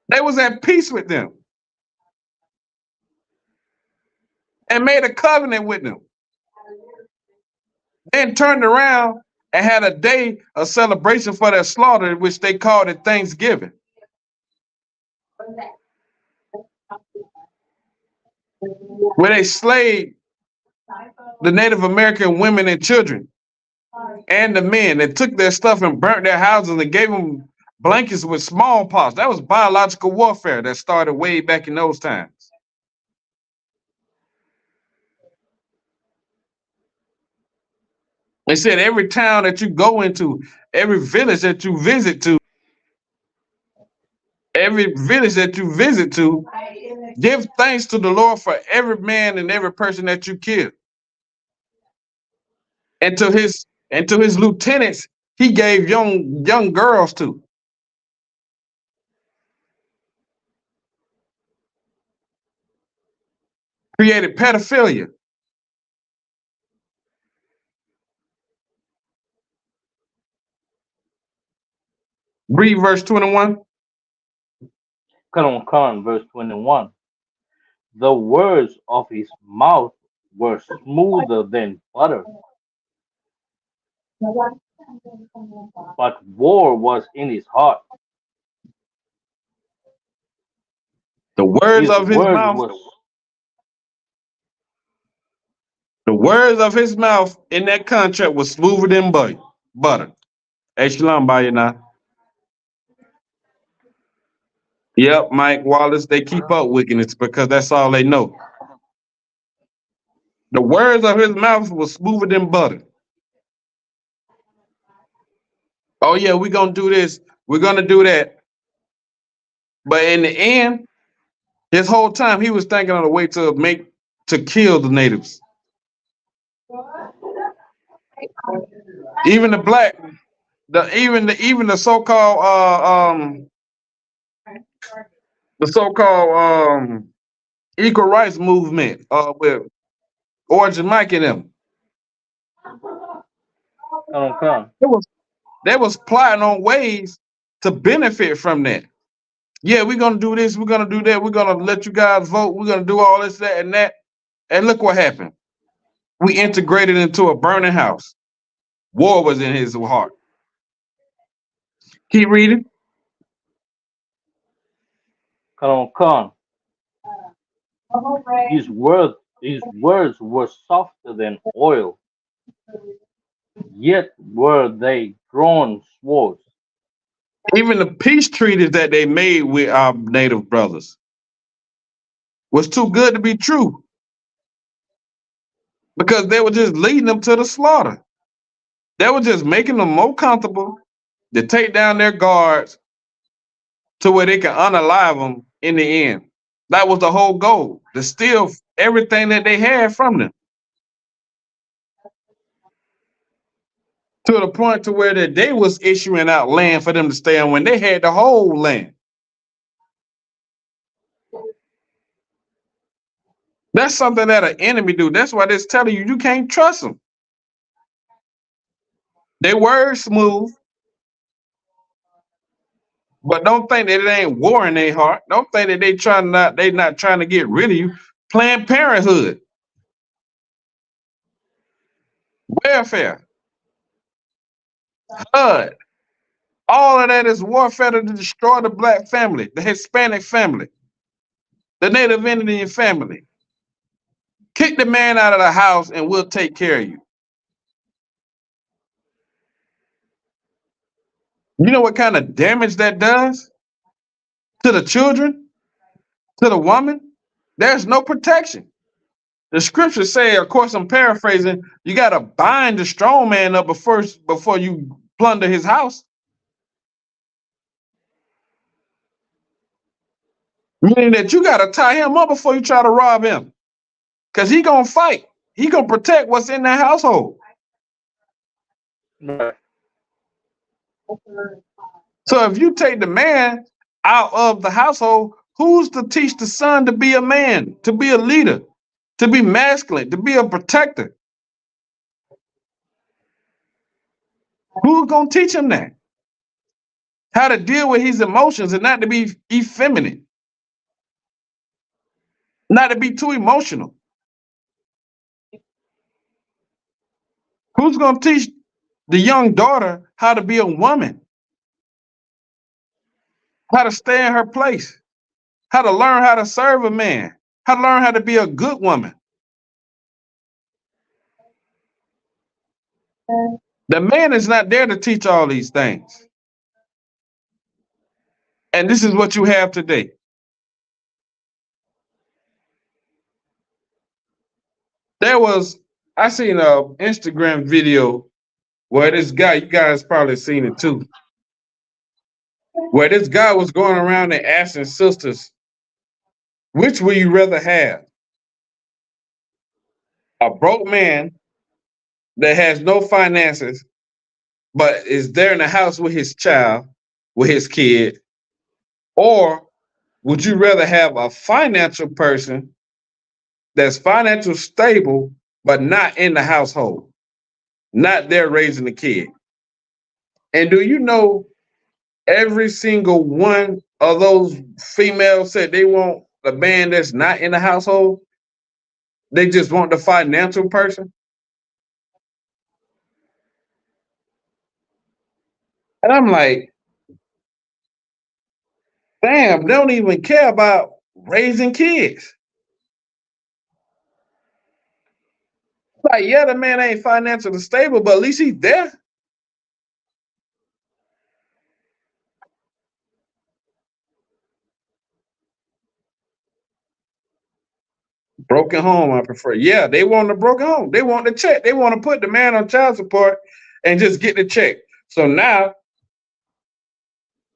Speaker 4: They was at peace with them and made a covenant with them. Then turned around and had a day of celebration for their slaughter, which they called it Thanksgiving. Where they slaved the Native American women and children and the men that took their stuff and burnt their houses and gave them blankets with smallpox. That was biological warfare that started way back in those times. They said every town that you go into, every village that you visit to, give thanks to the Lord for every man and every person that you kill. And to his lieutenants, he gave young girls to. Created pedophilia. Read verse 21.
Speaker 5: Come, verse 21. The words of his mouth were smoother than butter, but war was in his heart.
Speaker 4: The words of his mouth in that contract was smoother than butter. Hey, shalom, Bayana. Yep, Mike Wallace, they keep up wickedness because that's all they know. The words of his mouth was smoother than butter. Oh yeah, we're gonna do this, we're gonna do that. But in the end, his whole time he was thinking of a way to kill the natives. Even the black, even the so-called equal rights movement with or Jamaican them. They was plotting on ways to benefit from that. Yeah, we're gonna do this, we're gonna do that, we're gonna let you guys vote, we're gonna do all this, that, and that. And look what happened. We integrated into a burning house. War was in his heart. Keep reading.
Speaker 5: Con. His words were softer than oil, yet were they drawn swords.
Speaker 4: Even the peace treaties that they made with our native brothers was too good to be true, because they were just leading them to the slaughter. They were just making them more comfortable to take down their guards to where they can unalive them in the end. That was the whole goal, to steal everything that they had from them. To the point to where that they was issuing out land for them to stay on when they had the whole land. That's something that an enemy do. That's why they're telling you can't trust them. They word smooth, but don't think that it ain't war in their heart. Don't think that they not trying to get rid of you. Planned Parenthood, welfare, HUD, all of that is warfare to destroy the black family, the Hispanic family, the Native Indian family. Kick the man out of the house and we'll take care of you. You know what kind of damage that does to the children, to the woman? There's no protection. The scriptures say, of course, I'm paraphrasing, you got to bind the strong man up before you plunder his house. Meaning that you got to tie him up before you try to rob him. Because he going to fight. He going to protect what's in that household.
Speaker 5: Right.
Speaker 4: So if you take the man out of the household, who's to teach the son to be a man, to be a leader, to be masculine, to be a protector? Who's going to teach him that? How to deal with his emotions and not to be effeminate, not to be too emotional. Who's going to teach the young daughter how to be a woman, how to stay in her place, how to learn how to serve a man, how to learn how to be a good woman? The man is not there to teach all these things. And this is what you have today. I seen a Instagram video where this guy, you guys probably seen it too, where this guy was going around and asking sisters, which would you rather have? A broke man that has no finances, but is there in the house with his child, with his kid? Or would you rather have a financial person that's financially stable, but not in the household, not there raising the kid? And do you know every single one of those females said they want a man that's not in the household? They just want the financial person. And I'm like, damn, they don't even care about raising kids. Like, yeah, the man ain't financially stable, but at least he's there. Broken home, I prefer. Yeah, they want a broken home. They want the check. They want to put the man on child support and just get the check. So now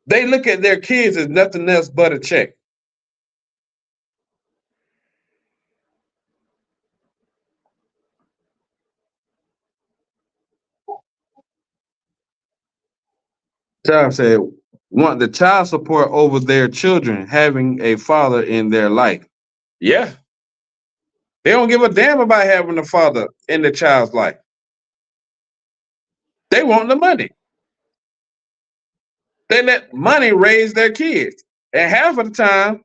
Speaker 4: they look at their kids as nothing else but a check. Child said, want the child support over their children having a father in their life. Yeah. They don't give a damn about having a father in the child's life. They want the money. They let money raise their kids. And half of the time,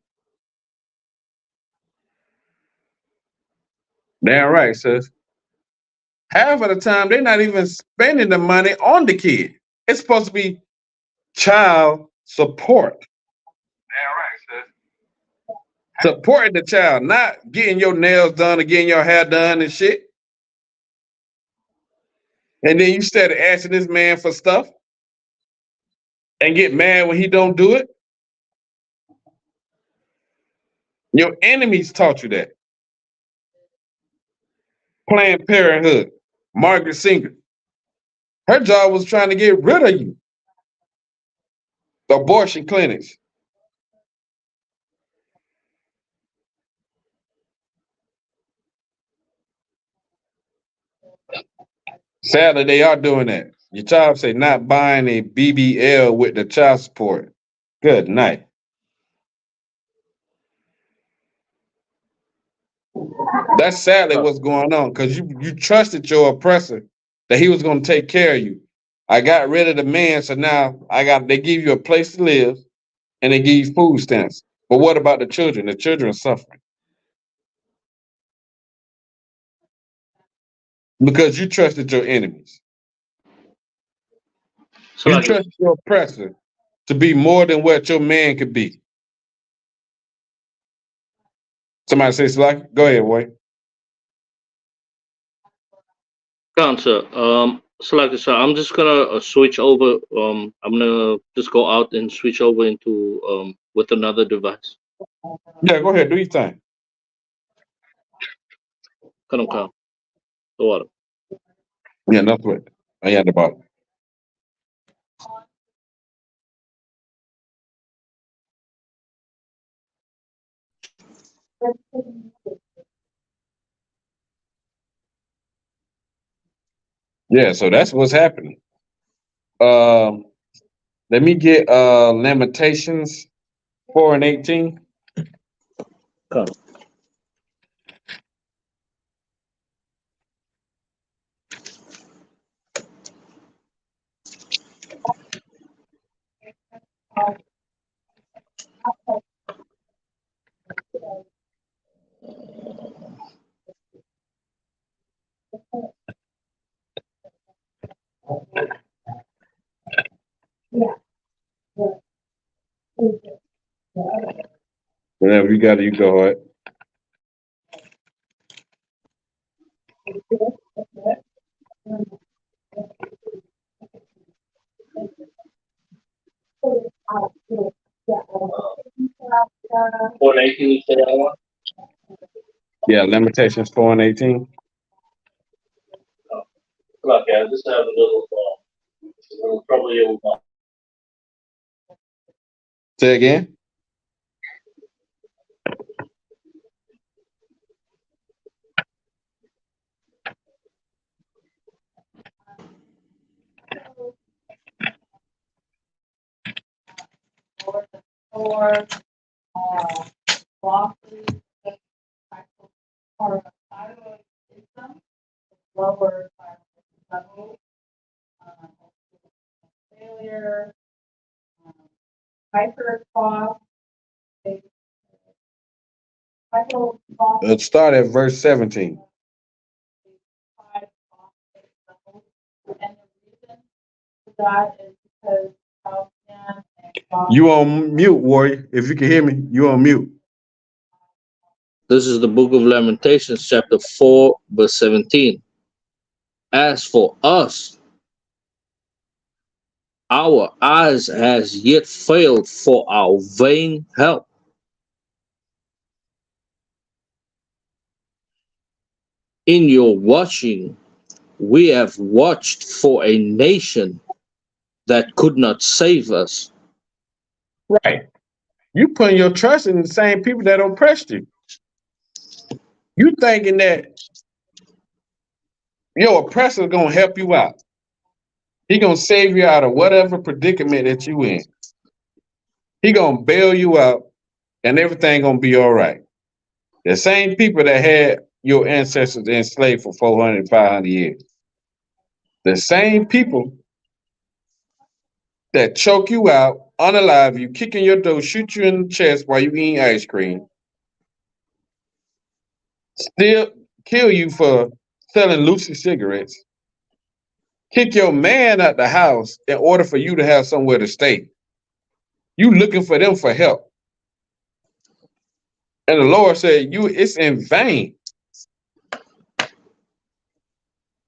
Speaker 4: damn right, sis. Half of the time, they're not even spending the money on the kid. It's supposed to be child support. Damn right, sis. Supporting the child, not getting your nails done or getting your hair done and shit. And then you started asking this man for stuff and get mad when he don't do it. Your enemies taught you that. Planned Parenthood, Margaret Singer. Her job was trying to get rid of you. The abortion clinics. Sadly, they are doing that. Your child say not buying a BBL with the child support. Good night. That's sadly what's going on because you trusted your oppressor that he was going to take care of you. I got rid of the man, so now they give you a place to live and they give you food stamps. But what about the children? The children are suffering. Because you trusted your enemies. So you trusted your oppressor to be more than what your man could be. Somebody say, Slack? Go ahead, Wayne.
Speaker 5: Sir. Slack, sir, I'm just gonna switch over. I'm gonna just go out and switch over into with another device.
Speaker 4: Yeah, go ahead. Do your thing.
Speaker 5: Come on. The water.
Speaker 4: Yeah, that's what I had about. Yeah, so that's what's happening. Let me get Lamentations 4:18.
Speaker 5: Come.
Speaker 4: Whenever you got it, you go ahead. Yeah, Lamentations 4:18.
Speaker 5: Look, I just have a little trouble here with my.
Speaker 4: Say again.
Speaker 6: Or losses or system lower level failure, hyper cost.
Speaker 4: Let's start at verse 17.
Speaker 6: And the reason for that is because
Speaker 4: you on mute, Warrior. If you can hear me, you on mute.
Speaker 5: This is the book of Lamentations, chapter 4, verse 17. As for us, our eyes has yet failed for our vain help. In your watching, we have watched for a nation that could not save us.
Speaker 4: Right. You putting your trust in the same people that oppressed you. You thinking that your oppressor is going to help you out. He going to save you out of whatever predicament that you in. He going to bail you out and everything going to be all right. The same people that had your ancestors enslaved for 400, 500 years. The same people that choke you out, unalive you, kick in your door, shoot you in the chest while you eating ice cream, still kill you for selling Lucy cigarettes, kick your man out the house in order for you to have somewhere to stay. You looking for them for help. And the Lord said, it's in vain.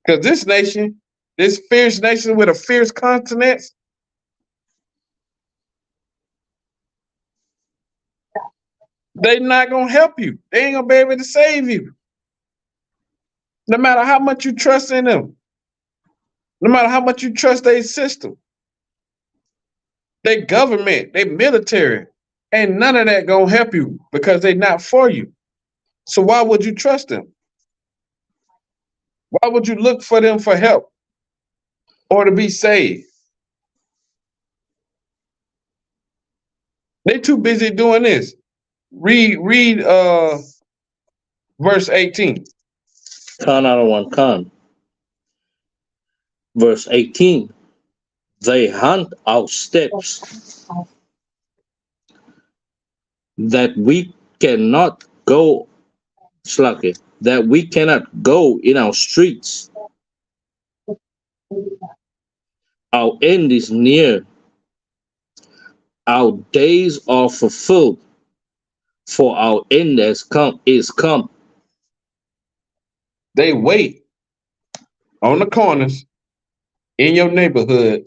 Speaker 4: Because this nation, this fierce nation with a fierce continent, they're not going to help you. They ain't going to be able to save you. No matter how much you trust in them. No matter how much you trust their system. Their government, their military. Ain't none of that going to help you because they're not for you. So why would you trust them? Why would you look for them for help or to be saved? They're too busy doing this. Read verse 18.
Speaker 5: Con out of one con. Verse 18. They hunt our steps that we cannot go, Slaki, that we cannot go in our streets. Our end is near. Our days are fulfilled, for our end is come.
Speaker 4: They wait on the corners in your neighborhood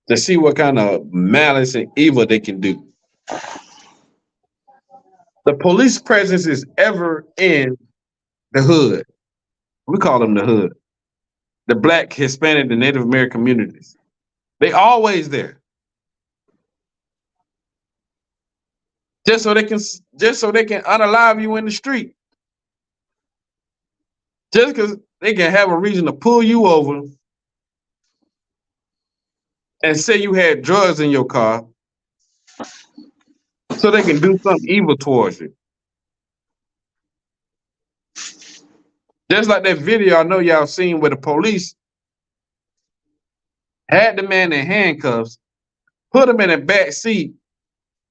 Speaker 4: to see what kind of malice and evil they can do. The police presence is ever in the hood. We call them the hood. The Black, Hispanic, and Native American communities. They always there. Just so they can unalive you in the street. Just because they can have a reason to pull you over and say you had drugs in your car so they can do something evil towards you. Just like that video I know y'all seen where the police had the man in handcuffs, put him in the back seat,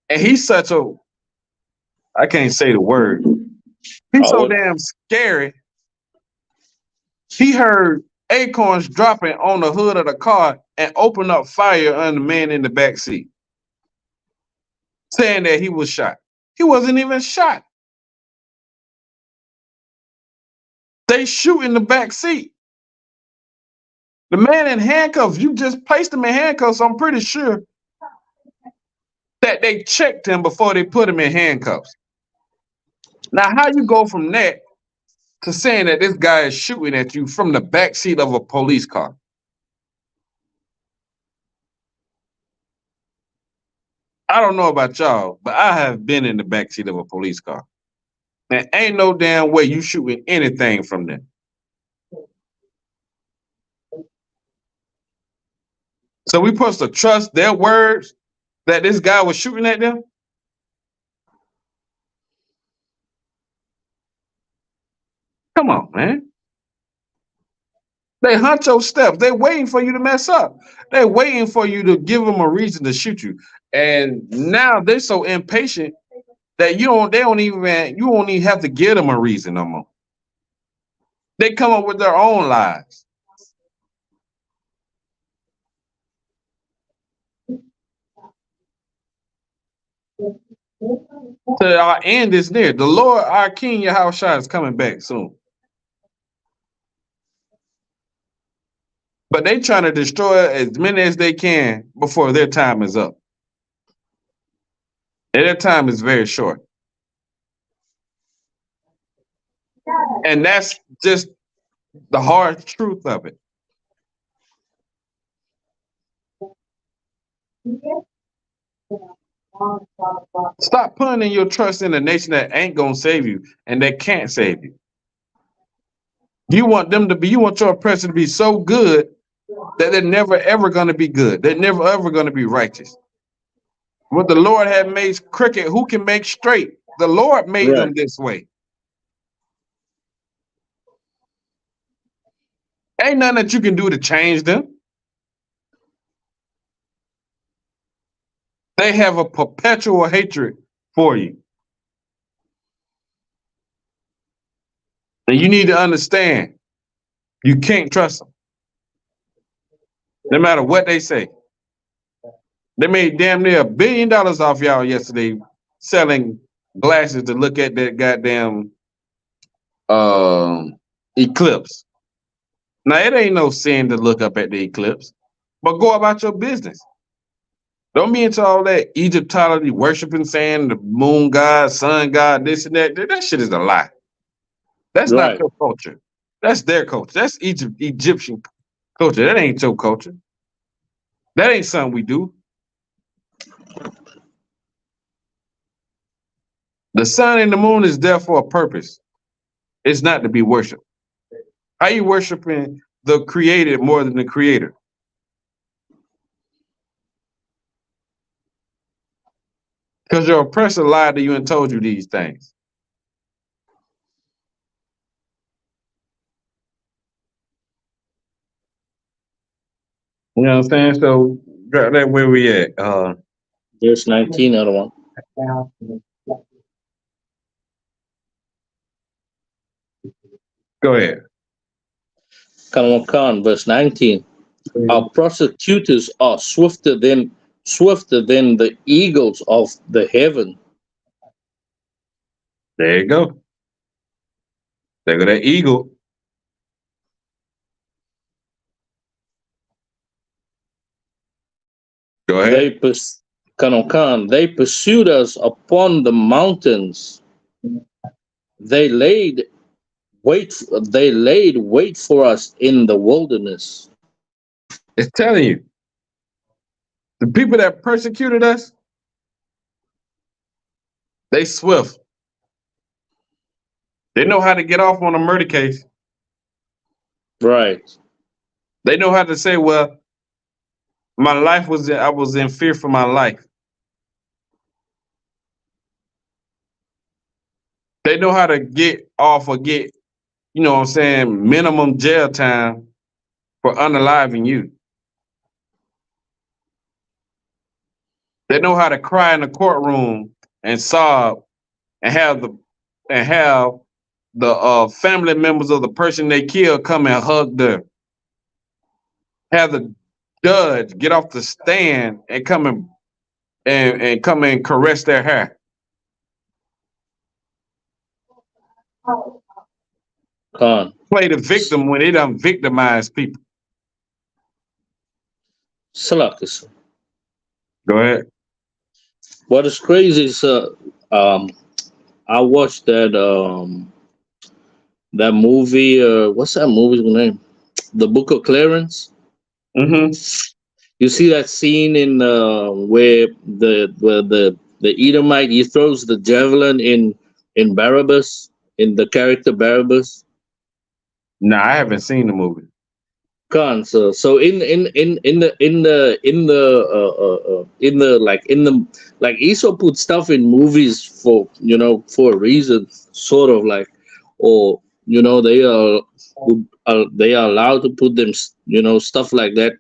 Speaker 4: and he's such a, I can't say the word. He's so damn scary. He heard acorns dropping on the hood of the car and opened up fire on the man in the back seat, saying that he was shot. He wasn't even shot. They shoot in the back seat. The man in handcuffs, you just placed him in handcuffs. I'm pretty sure that they checked him before they put him in handcuffs. Now, how you go from that to saying that this guy is shooting at you from the back seat of a police car? I don't know about y'all, but I have been in the back seat of a police car. And ain't no damn way you shooting anything from there. So we supposed to trust their words that this guy was shooting at them? Come on, man. They hunt your steps. They're waiting for you to mess up. They're waiting for you to give them a reason to shoot you. And now they're so impatient that you don't even have to give them a reason no more. They come up with their own lies. So our end is near. The Lord, our King Yahushua, is coming back soon. But they trying to destroy as many as they can before their time is up. And their time is very short. And that's just the hard truth of it. Stop putting your trust in a nation that ain't gonna save you and that can't save you. You want your oppressor to be so good that they're never ever gonna be good. They're never ever gonna be righteous. What the Lord had made crooked, who can make straight? The Lord made them this way. Ain't nothing that you can do to change them. They have a perpetual hatred for you. And you need to understand, you can't trust them. No matter what they say. They made damn near $1 billion off y'all yesterday selling glasses to look at that goddamn eclipse. Now, it ain't no sin to look up at the eclipse, but go about your business. Don't be into all that Egyptology, worshiping, saying the moon god, sun god, this and that. That shit is a lie. That's not
Speaker 5: Right.
Speaker 4: your culture. That's their culture. That's Egyptian culture. That ain't your culture. That ain't something we do. The sun and the moon is there for a purpose. It's not to be worshipped. How you worshiping the created more than the creator? Because your oppressor lied to you and told you these things. You know what I'm saying? So that's where we at.
Speaker 5: Verse 19, other one.
Speaker 4: Go ahead.
Speaker 5: Khan, verse 19. Our prosecutors are swifter than the eagles of the heaven.
Speaker 4: There you go. There go that eagle. Go ahead.
Speaker 5: They pursued us upon the mountains. They laid wait for us in the wilderness.
Speaker 4: It's telling you. The people that persecuted us, they swift. They know how to get off on a murder case.
Speaker 5: Right.
Speaker 4: They know how to say, well, I was in fear for my life. They know how to get off or get, you know what I'm saying, minimum jail time for unaliving you. They know how to cry in the courtroom and sob and have the family members of the person they killed come and hug them. Have the judge get off the stand and come and caress their hair.
Speaker 5: Khan.
Speaker 4: Play the victim when they done victimize people.
Speaker 5: Salakis.
Speaker 4: Go ahead.
Speaker 5: What is crazy is I watched that movie, what's that movie's name? The Book of Clarence.
Speaker 4: Mm-hmm.
Speaker 5: You see that scene in where the Edomite, he throws the javelin in Barabbas, in the character Barabbas.
Speaker 4: No, I haven't seen the movie.
Speaker 5: Khan. So like Isupk put stuff in movies for for a reason, sort of like, or they are allowed to put them stuff like that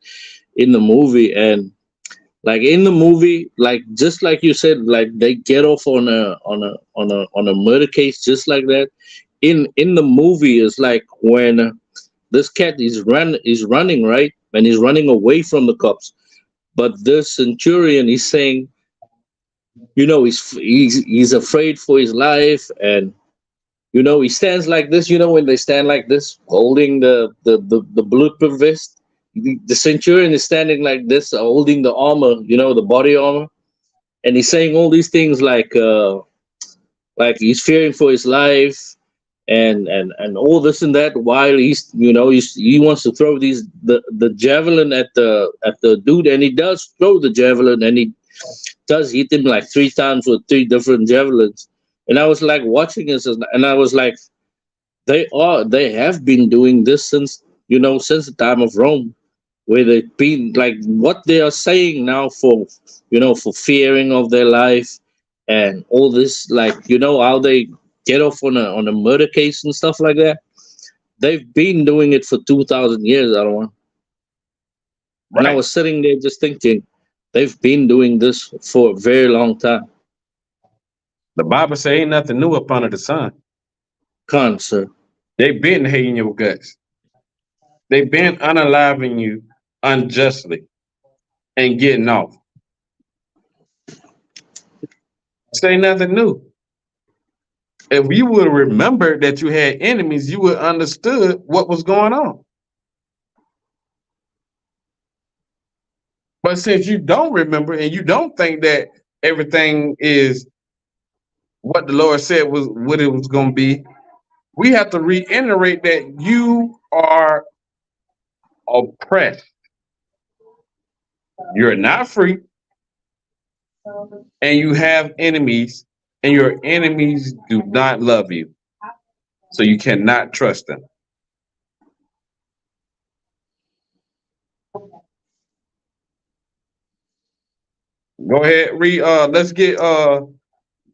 Speaker 5: in the movie. And like in the movie, like just like you said, like they get off on a murder case just like that. In the movie is like when this cat is running, right? And he's running away from the cops. But the centurion is saying, he's afraid for his life, and he stands like this, when they stand like this, holding the bulletproof vest. The centurion is standing like this, holding the armor, the body armor, and he's saying all these things like he's fearing for his life, and all this and that, while he wants to throw the javelin at the dude, and he does throw the javelin, and he does hit him like 3 times with 3 different javelins. And I was like watching this, and I was like, they have been doing this since the time of Rome, where they've been like what they are saying now for fearing of their life and all this, like how they get off on a murder case and stuff like that. They've been doing it for 2,000 years, I don't want. And I
Speaker 4: Right.
Speaker 5: was sitting there just thinking, they've been doing this for a very long time.
Speaker 4: The Bible say ain't nothing new up under the sun.
Speaker 5: Con, sir.
Speaker 4: They've been hating your guts. They've been unaliving you unjustly and getting off. Say nothing new. If you would have remembered that you had enemies, you would have understood what was going on. But since you don't remember and you don't think that everything is what the Lord said was what it was going to be, we have to reiterate that you are oppressed. You're not free, and you have enemies, and your enemies do not love you. So you cannot trust them. Go ahead, read. Let's get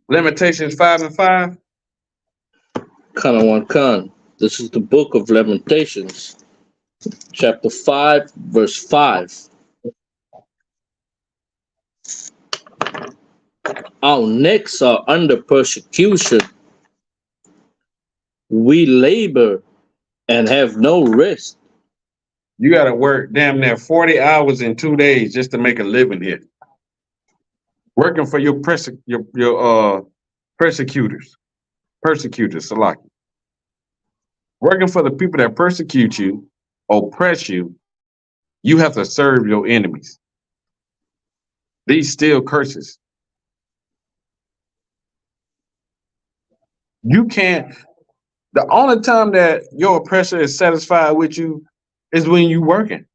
Speaker 4: Lamentations 5 and 5.
Speaker 5: Con. This is the book of Lamentations, chapter 5, verse 5. Our necks are under persecution. We labor and have no rest.
Speaker 4: You got to work damn near 40 hours in 2 days just to make a living here. Working for your persecutors, Salaki. Working for the people that persecute you, oppress you, you have to serve your enemies. These still curses. You can't, the only time that your oppressor is satisfied with you is when you working.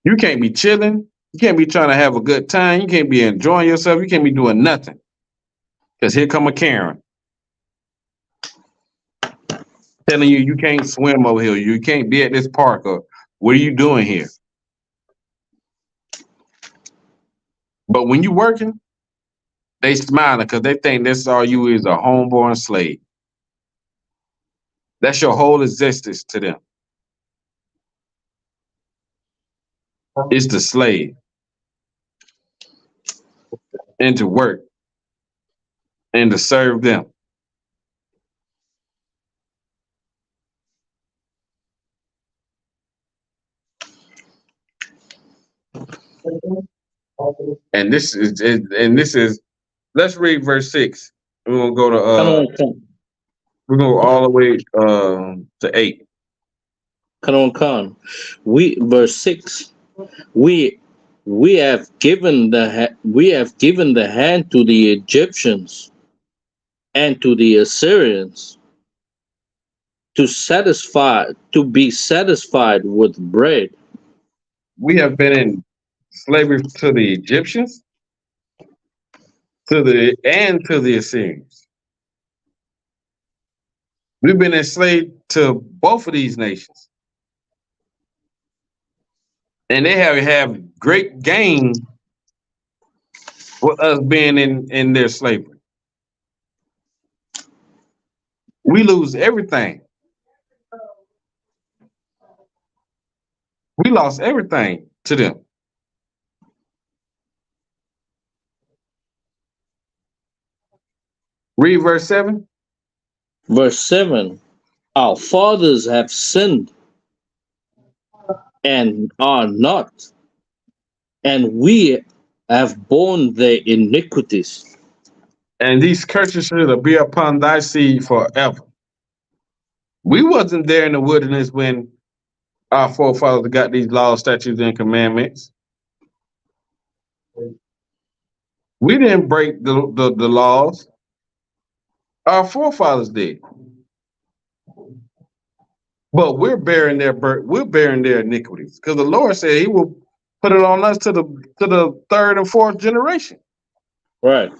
Speaker 4: You can't be chilling. You can't be trying to have a good time. You can't be enjoying yourself. You can't be doing nothing. Because here come a Karen telling you can't swim over here. You can't be at this park. Or what are you doing here? But when you working, they smiling because they think that's all you is, a homeborn slave. That's your whole existence to them. It's the slave. And to work. And to serve them. And this is let's read verse 6. We're gonna go to we're gonna go all the way to 8.
Speaker 5: Con. Verse 6. We have given the hand to the Egyptians and to the Assyrians to be satisfied with bread.
Speaker 4: We have been in slavery to the Egyptians, to the Assyrians. We've been enslaved to both of these nations. And they have great gain with us being in their slavery. We lose everything. We lost everything to them. Read verse 7.
Speaker 5: Verse 7. Our fathers have sinned and are not, and we have borne their iniquities.
Speaker 4: And these curses shall be upon thy seed forever. We wasn't there in the wilderness when our forefathers got these laws, statutes, and commandments. We didn't break the laws. Our forefathers did. But we're bearing their iniquities. Because the Lord said he will put it on us to the third and fourth generation.
Speaker 5: Right.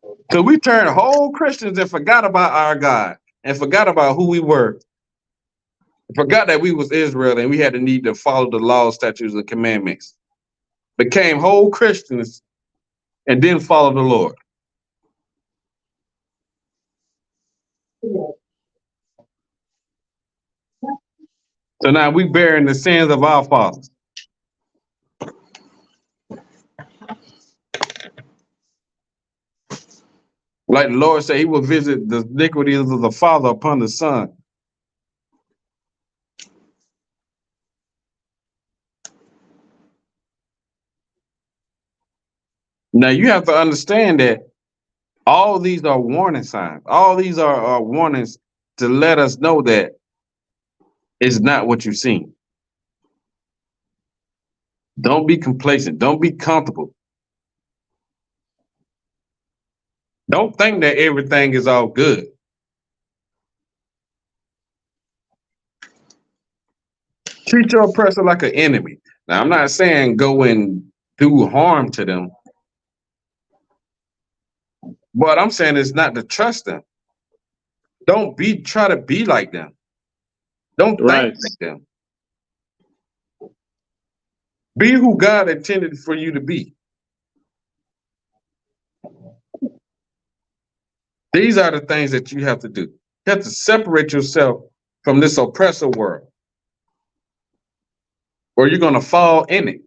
Speaker 4: Because we turned whole Christians and forgot about our God and forgot about who we were. Forgot that we was Israel and we had the need to follow the laws, statutes, and commandments. Became whole Christians and didn't follow the Lord. So now we bearing the sins of our fathers. Like the Lord said, he will visit the iniquities of the father upon the son. Now you have to understand that all these are warning signs. All these are warnings to let us know that it's not what you've seen. Don't be complacent. Don't be comfortable. Don't think that everything is all good. Treat your oppressor like an enemy. Now, I'm not saying go and do harm to them, but I'm saying it's not to trust them. Don't try to be like them. Don't think
Speaker 5: Right.
Speaker 4: like them. Be who God intended for you to be. These are the things that you have to do. You have to separate yourself from this oppressor world, or you're going to fall in it.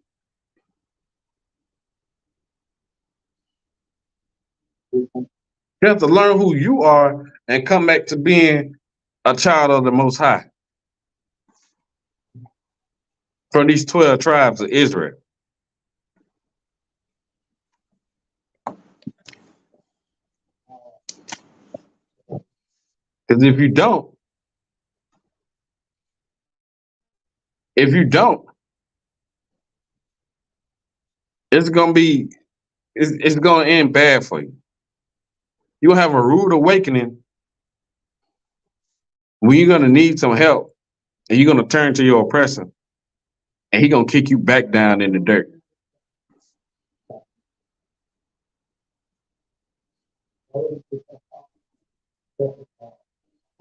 Speaker 4: You have to learn who you are and come back to being a child of the Most High from these 12 tribes of Israel. Because if you don't, it's gonna be it's gonna end bad for you. You'll have a rude awakening when you're gonna need some help, and you're gonna turn to your oppressor, and he's gonna kick you back down in the dirt.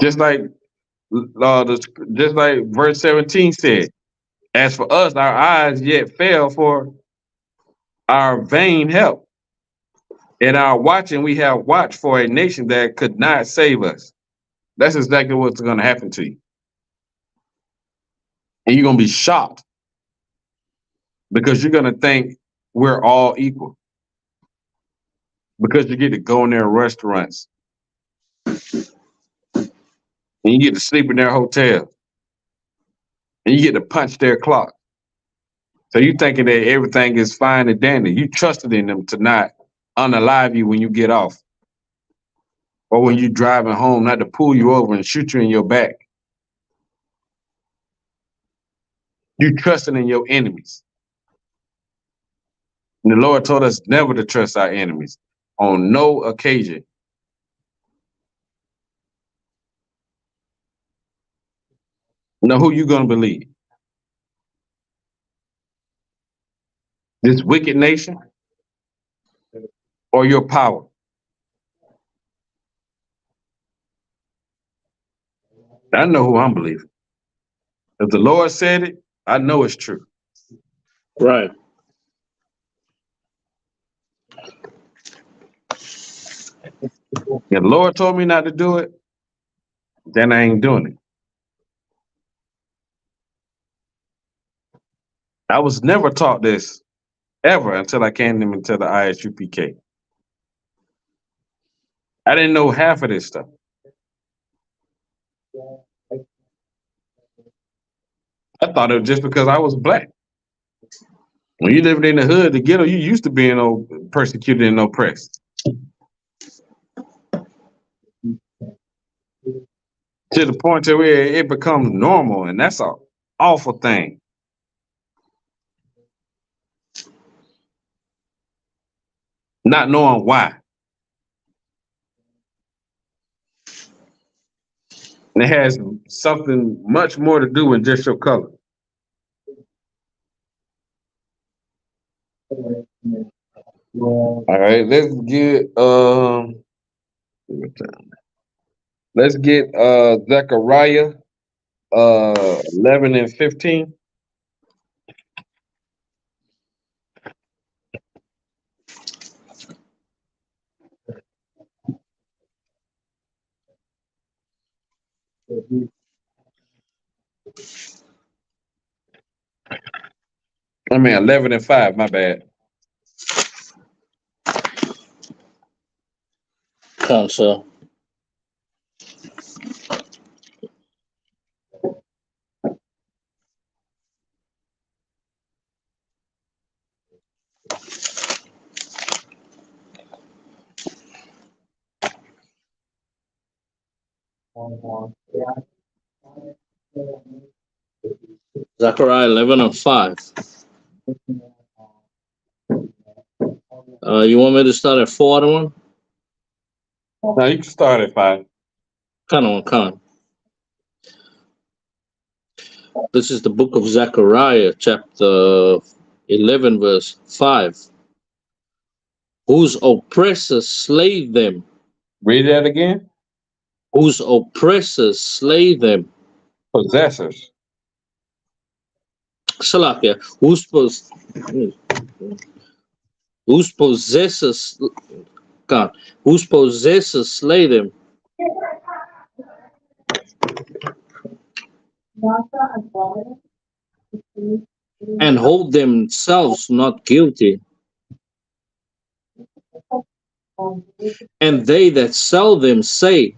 Speaker 4: Just like just like verse 17 said, as for us, our eyes yet fail for our vain help. In our watching, we have watched for a nation that could not save us. That's exactly what's going to happen to you. And you're going to be shocked because you're going to think we're all equal. Because you get to go in their restaurants and you get to sleep in their hotel and you get to punch their clock. So you thinking that everything is fine and dandy. You trusted in them to not unalive you when you get off. Or when you're driving home, not to pull you over and shoot you in your back. You trusting in your enemies. And the Lord told us never to trust our enemies on no occasion. Now, who you gonna believe? This wicked nation or your power? I know who I'm believing. If the Lord said it, I know it's true.
Speaker 5: Right.
Speaker 4: If the Lord told me not to do it, then I ain't doing it. I was never taught this ever until I came into the ISUPK. I didn't know half of this stuff. I thought it was just because I was black. When you lived in the hood, the ghetto, you used to being persecuted and oppressed. To the point to where it becomes normal, and that's an awful thing. Not knowing why. And it has something much more to do with just your color. All right, let's get Zechariah 11 and 15. I mean 11 and 5. My bad.
Speaker 5: Council. Zechariah 11 and 5. You want me to start at 4 and 1?
Speaker 4: No, you can start at 5.
Speaker 5: Come on. This is the book of Zechariah, chapter 11, verse 5. Whose oppressors slay them.
Speaker 4: Read that again.
Speaker 5: Whose oppressors slay them.
Speaker 4: Possessors.
Speaker 5: Salakia. Whose possessors, God, whose possessors slay them. And hold themselves not guilty. And they that sell them say,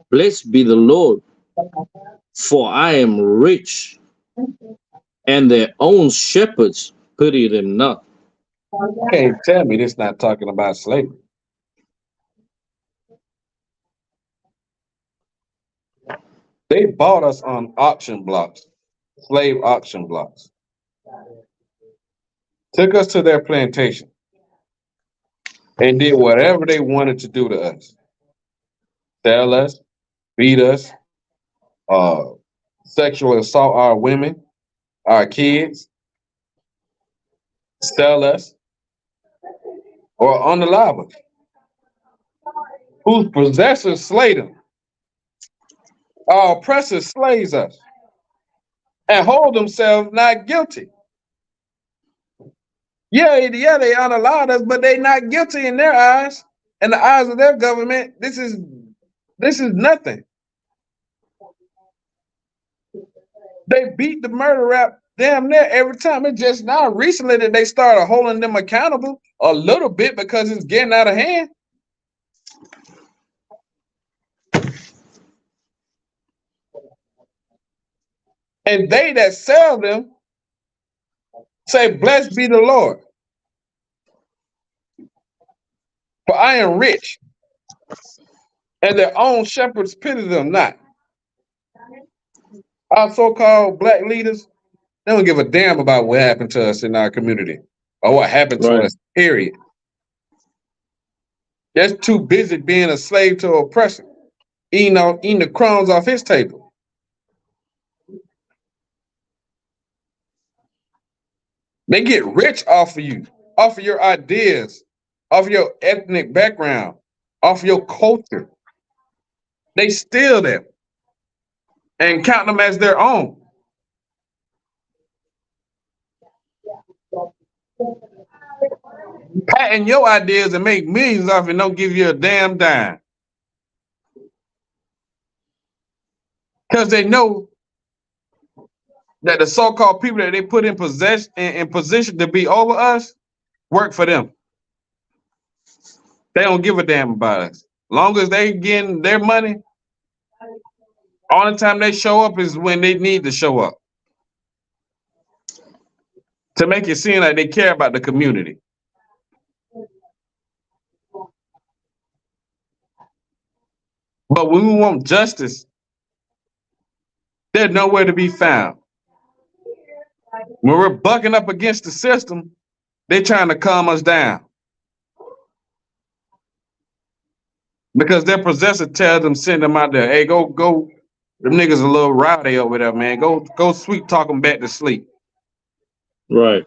Speaker 5: Blessed be the Lord, for I am rich, and their own shepherds pity them not.
Speaker 4: You can't tell me this not talking about slavery. They bought us on auction blocks, slave auction blocks. Took us to their plantation and did whatever they wanted to do to us. Sell us, beat us, sexually assault our women, our kids, sell us, or unalive us. Whose possessors slay them. Our oppressors slays us and hold themselves not guilty. Yeah, they unalive us, but they not guilty in their eyes, in the eyes of their government. This is nothing. They beat the murder rap damn near every time. It's just now recently that they started holding them accountable a little bit because it's getting out of hand. And they that sell them say, Blessed be the Lord, for I am rich, and their own shepherds pity them not. Our so-called black leaders, they don't give a damn about what happened to us in our community or what happened to us, period. They're too busy being a slave to oppression, eating the crumbs off his table. They get rich off of you, off of your ideas, off of your ethnic background, off of your culture. They steal them and count them as their own. Patent your ideas and make millions off it and don't give you a damn dime. Because they know that the so-called people that they put in position to be over us work for them. They don't give a damn about us. Long as they getting their money, only time they show up is when they need to show up. To make it seem like they care about the community. But when we want justice, they're nowhere to be found. When we're bucking up against the system, they're trying to calm us down. Because their possessor tells them, send them out there. Hey, go. Them niggas a little rowdy over there, man. Go sweet talk them back to sleep.
Speaker 5: Right.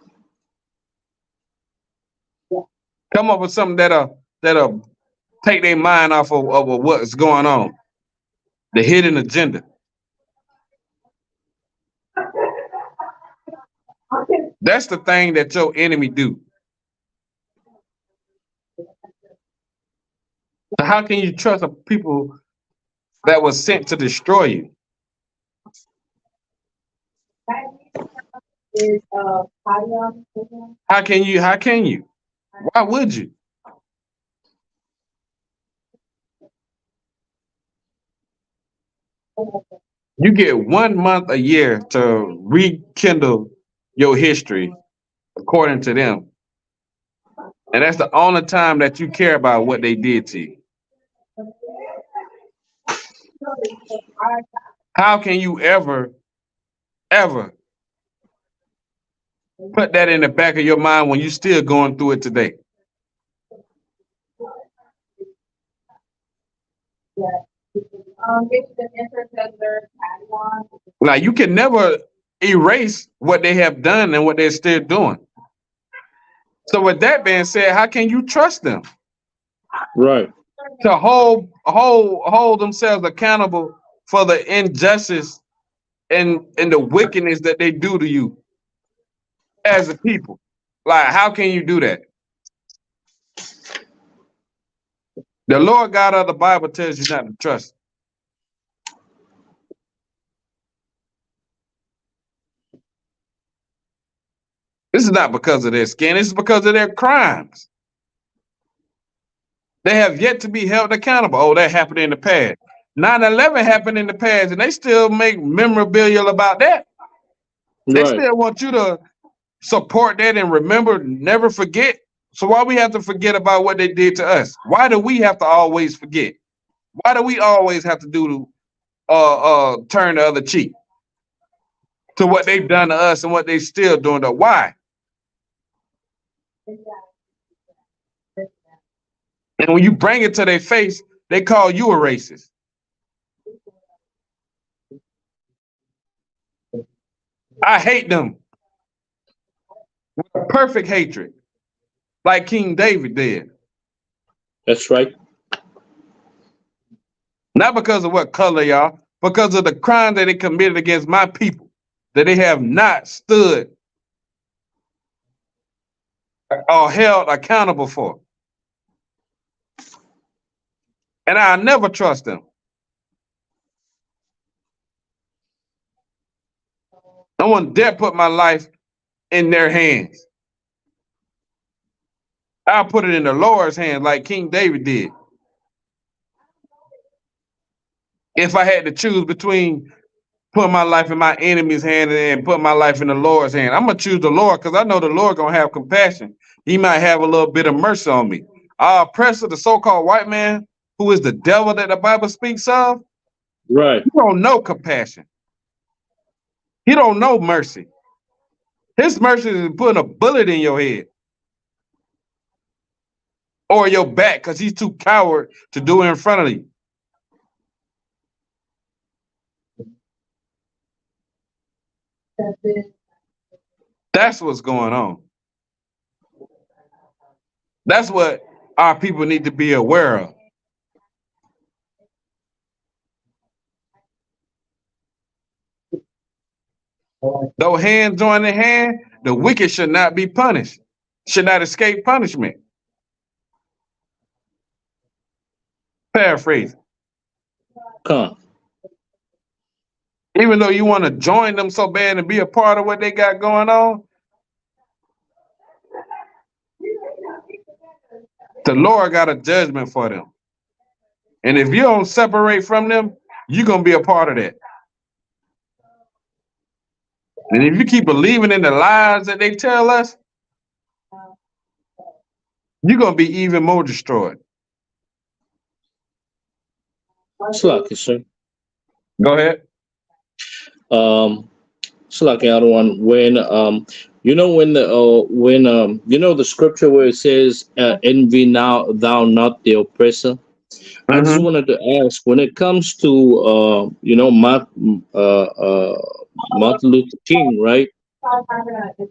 Speaker 4: Come up with something that'll take their mind off of what's going on. The hidden agenda. That's the thing that your enemy do. So how can you trust a people that was sent to destroy you?
Speaker 6: is
Speaker 4: How can you? How can you? Why would you? You get 1 month a year to rekindle your history according to them. And that's the only time that you care about what they did to you. How can you ever put that in the back of your mind when you're still going through it today? Like, you can never erase what they have done and what they're still doing. So with that being said, how can you trust them?
Speaker 5: Right.
Speaker 4: To hold themselves accountable for the injustice and the wickedness that they do to you as a people. Like, how can you do that? The Lord God of the Bible tells you not to trust. This is not because of their skin. This is because of their crimes. They have yet to be held accountable. Oh, that happened in the past. 9/11 happened in the past, and they still make memorabilia about that. They still want you to support that and remember, never forget. So why we have to forget about what they did to us? Why do we have to always forget? Why do we always have to do turn the other cheek to what they've done to us and what they still doing to? Why? And when you bring it to their face, they call you a racist. I hate them. With perfect hatred, like King David did.
Speaker 5: That's right.
Speaker 4: Not because of what color y'all, because of the crime that they committed against my people, that they have not stood or held accountable for. And I'll never trust them. No one dare put my life in their hands. I'll put it in the Lord's hands like King David did. If I had to choose between putting my life in my enemy's hand and putting my life in the Lord's hand, I'm going to choose the Lord because I know the Lord going to have compassion. He might have a little bit of mercy on me. Our oppressor, the so-called white man, who is the devil that the Bible speaks of,
Speaker 5: right?
Speaker 4: He don't know compassion. He don't know mercy. His mercy is putting a bullet in your head or your back because he's too coward to do it in front of you. That's what's going on. That's what our people need to be aware of. Though hand join in hand, the wicked should not be punished, should not escape punishment. Paraphrase.
Speaker 5: Come.
Speaker 4: Even though you want to join them so bad and be a part of what they got going on, the Lord got a judgment for them. And if you don't separate from them, you're going to be a part of that. And if you keep believing in the lies that they tell us, you're going to be even more destroyed.
Speaker 5: It's lucky, sir.
Speaker 4: Go ahead.
Speaker 5: It's like the other one when you know when you know the scripture where it says envy now thou not the oppressor. I just wanted to ask, when it comes to you know Martin Luther King, right?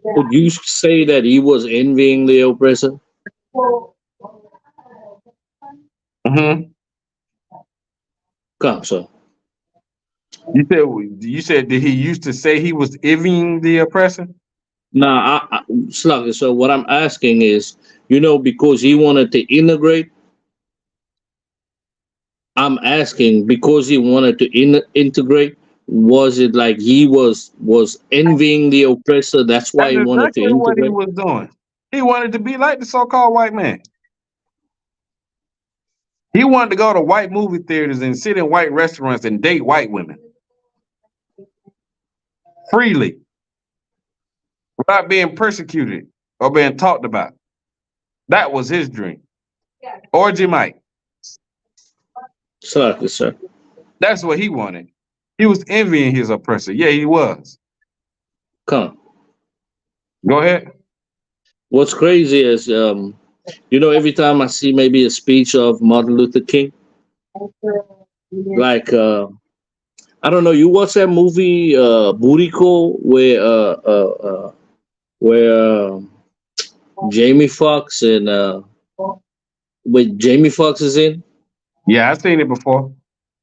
Speaker 5: Would you say that he was envying the oppressor? Come, sir.
Speaker 4: You said did he used to say he was envying the oppressor?
Speaker 5: Nah, Slugger. So what I'm asking is, you know, because he wanted to integrate. I'm asking because he wanted to integrate. Was it like he was envying the oppressor? That's why
Speaker 4: That's
Speaker 5: he wanted to
Speaker 4: exactly what he
Speaker 5: integrate.
Speaker 4: was doing. He wanted to be like the so-called white man. He wanted to go to white movie theaters and sit in white restaurants and date white women freely without being persecuted or being talked about. That was his dream. Orgy Mike.
Speaker 5: Exactly, sir.
Speaker 4: That's what he wanted. He was envying his oppressor. Yeah, he was.
Speaker 5: Come.
Speaker 4: Go ahead.
Speaker 5: What's crazy is, every time I see maybe a speech of Martin Luther King, like, I don't know, you watch that movie, Buriko, where Jamie Foxx and with Jamie Foxx is in.
Speaker 4: Yeah, I've seen it before.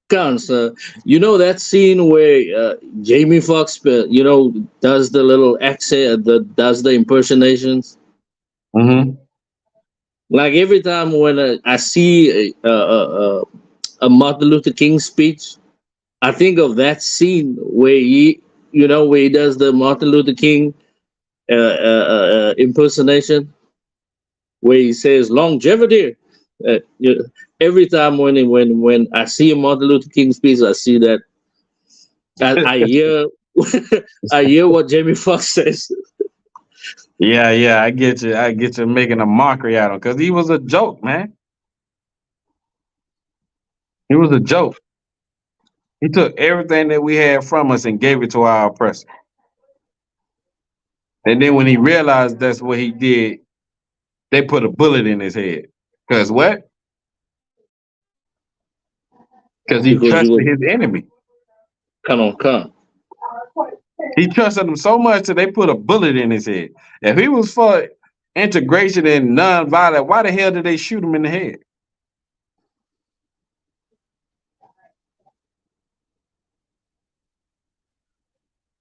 Speaker 5: Counts. That scene where Jamie Foxx, does the little accent, does the impersonations.
Speaker 4: Mm-hmm.
Speaker 5: Like every time when I see a Martin Luther King speech, I think of that scene where where he does the Martin Luther King impersonation, where he says longevity. Every time when I see a Martin Luther King speech, I see that. I hear I hear what Jamie Foxx says.
Speaker 4: Yeah, I get you. I get you making a mockery out of him because he was a joke, man. He was a joke. He took everything that we had from us and gave it to our oppressor. And then when he realized that's what he did, they put a bullet in his head. Because what? Because he
Speaker 5: Because he
Speaker 4: trusted
Speaker 5: was
Speaker 4: his enemy.
Speaker 5: come.
Speaker 4: He trusted them so much that they put a bullet in his head. If he was for integration and nonviolent, why the hell did they shoot him in the head?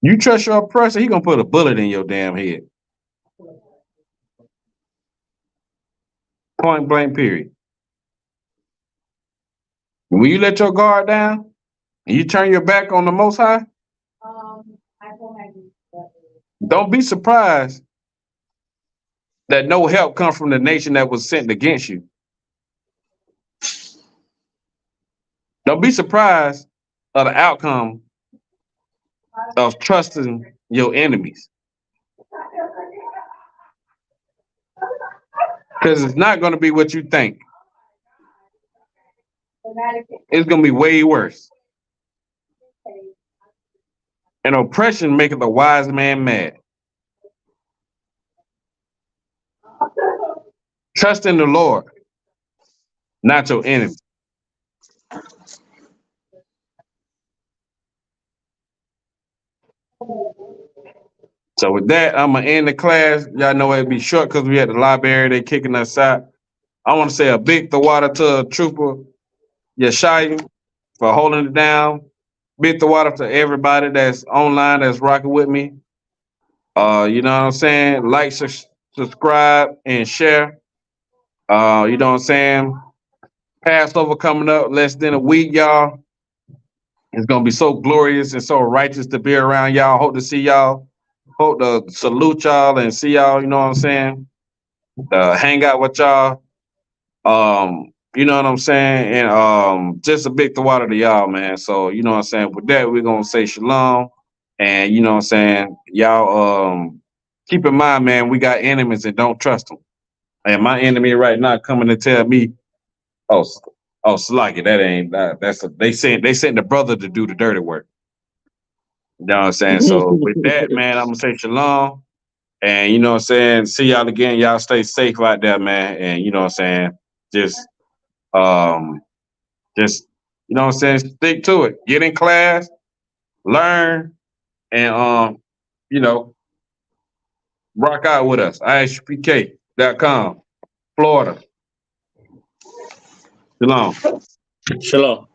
Speaker 4: You trust your oppressor, he gonna put a bullet in your damn head. Point blank, period. When you let your guard down and you turn your back on the Most High, don't be surprised that no help comes from the nation that was sent against you. Don't be surprised of the outcome of trusting your enemies. Because it's not going to be what you think. It's going to be way worse. And oppression maketh a wise man mad. Trust in the Lord, not your enemy. So with that, I'm going to end the class. Y'all know it'd be short because we at the library. They kicking us out. I want to say a big water to Trooper Yeshaya for holding it down. Big water to everybody that's online that's rocking with me. You know what I'm saying? Like, subscribe, and share. You know what I'm saying? Passover coming up less than a week, y'all. It's gonna be so glorious and so righteous to be around y'all. Hope to see y'all. Hope to salute y'all and see y'all. You know what I'm saying? Hang out with y'all. You know what I'm saying? And just a big water to y'all, man. So you know what I'm saying? With that, we're gonna say shalom. And you know what I'm saying? Y'all keep in mind, man, we got enemies and don't trust them. And my enemy right now coming to tell me, oh, Sluggy, that ain't they sent the brother to do the dirty work. You know what I'm saying? So with that, man, I'm gonna say shalom. And you know what I'm saying? See y'all again. Y'all stay safe out there, man. And you know what I'm saying? Just you know what I'm saying, stick to it. Get in class, learn, and rock out with us. ISUPK.com, Florida. Shalom.
Speaker 5: Shalom.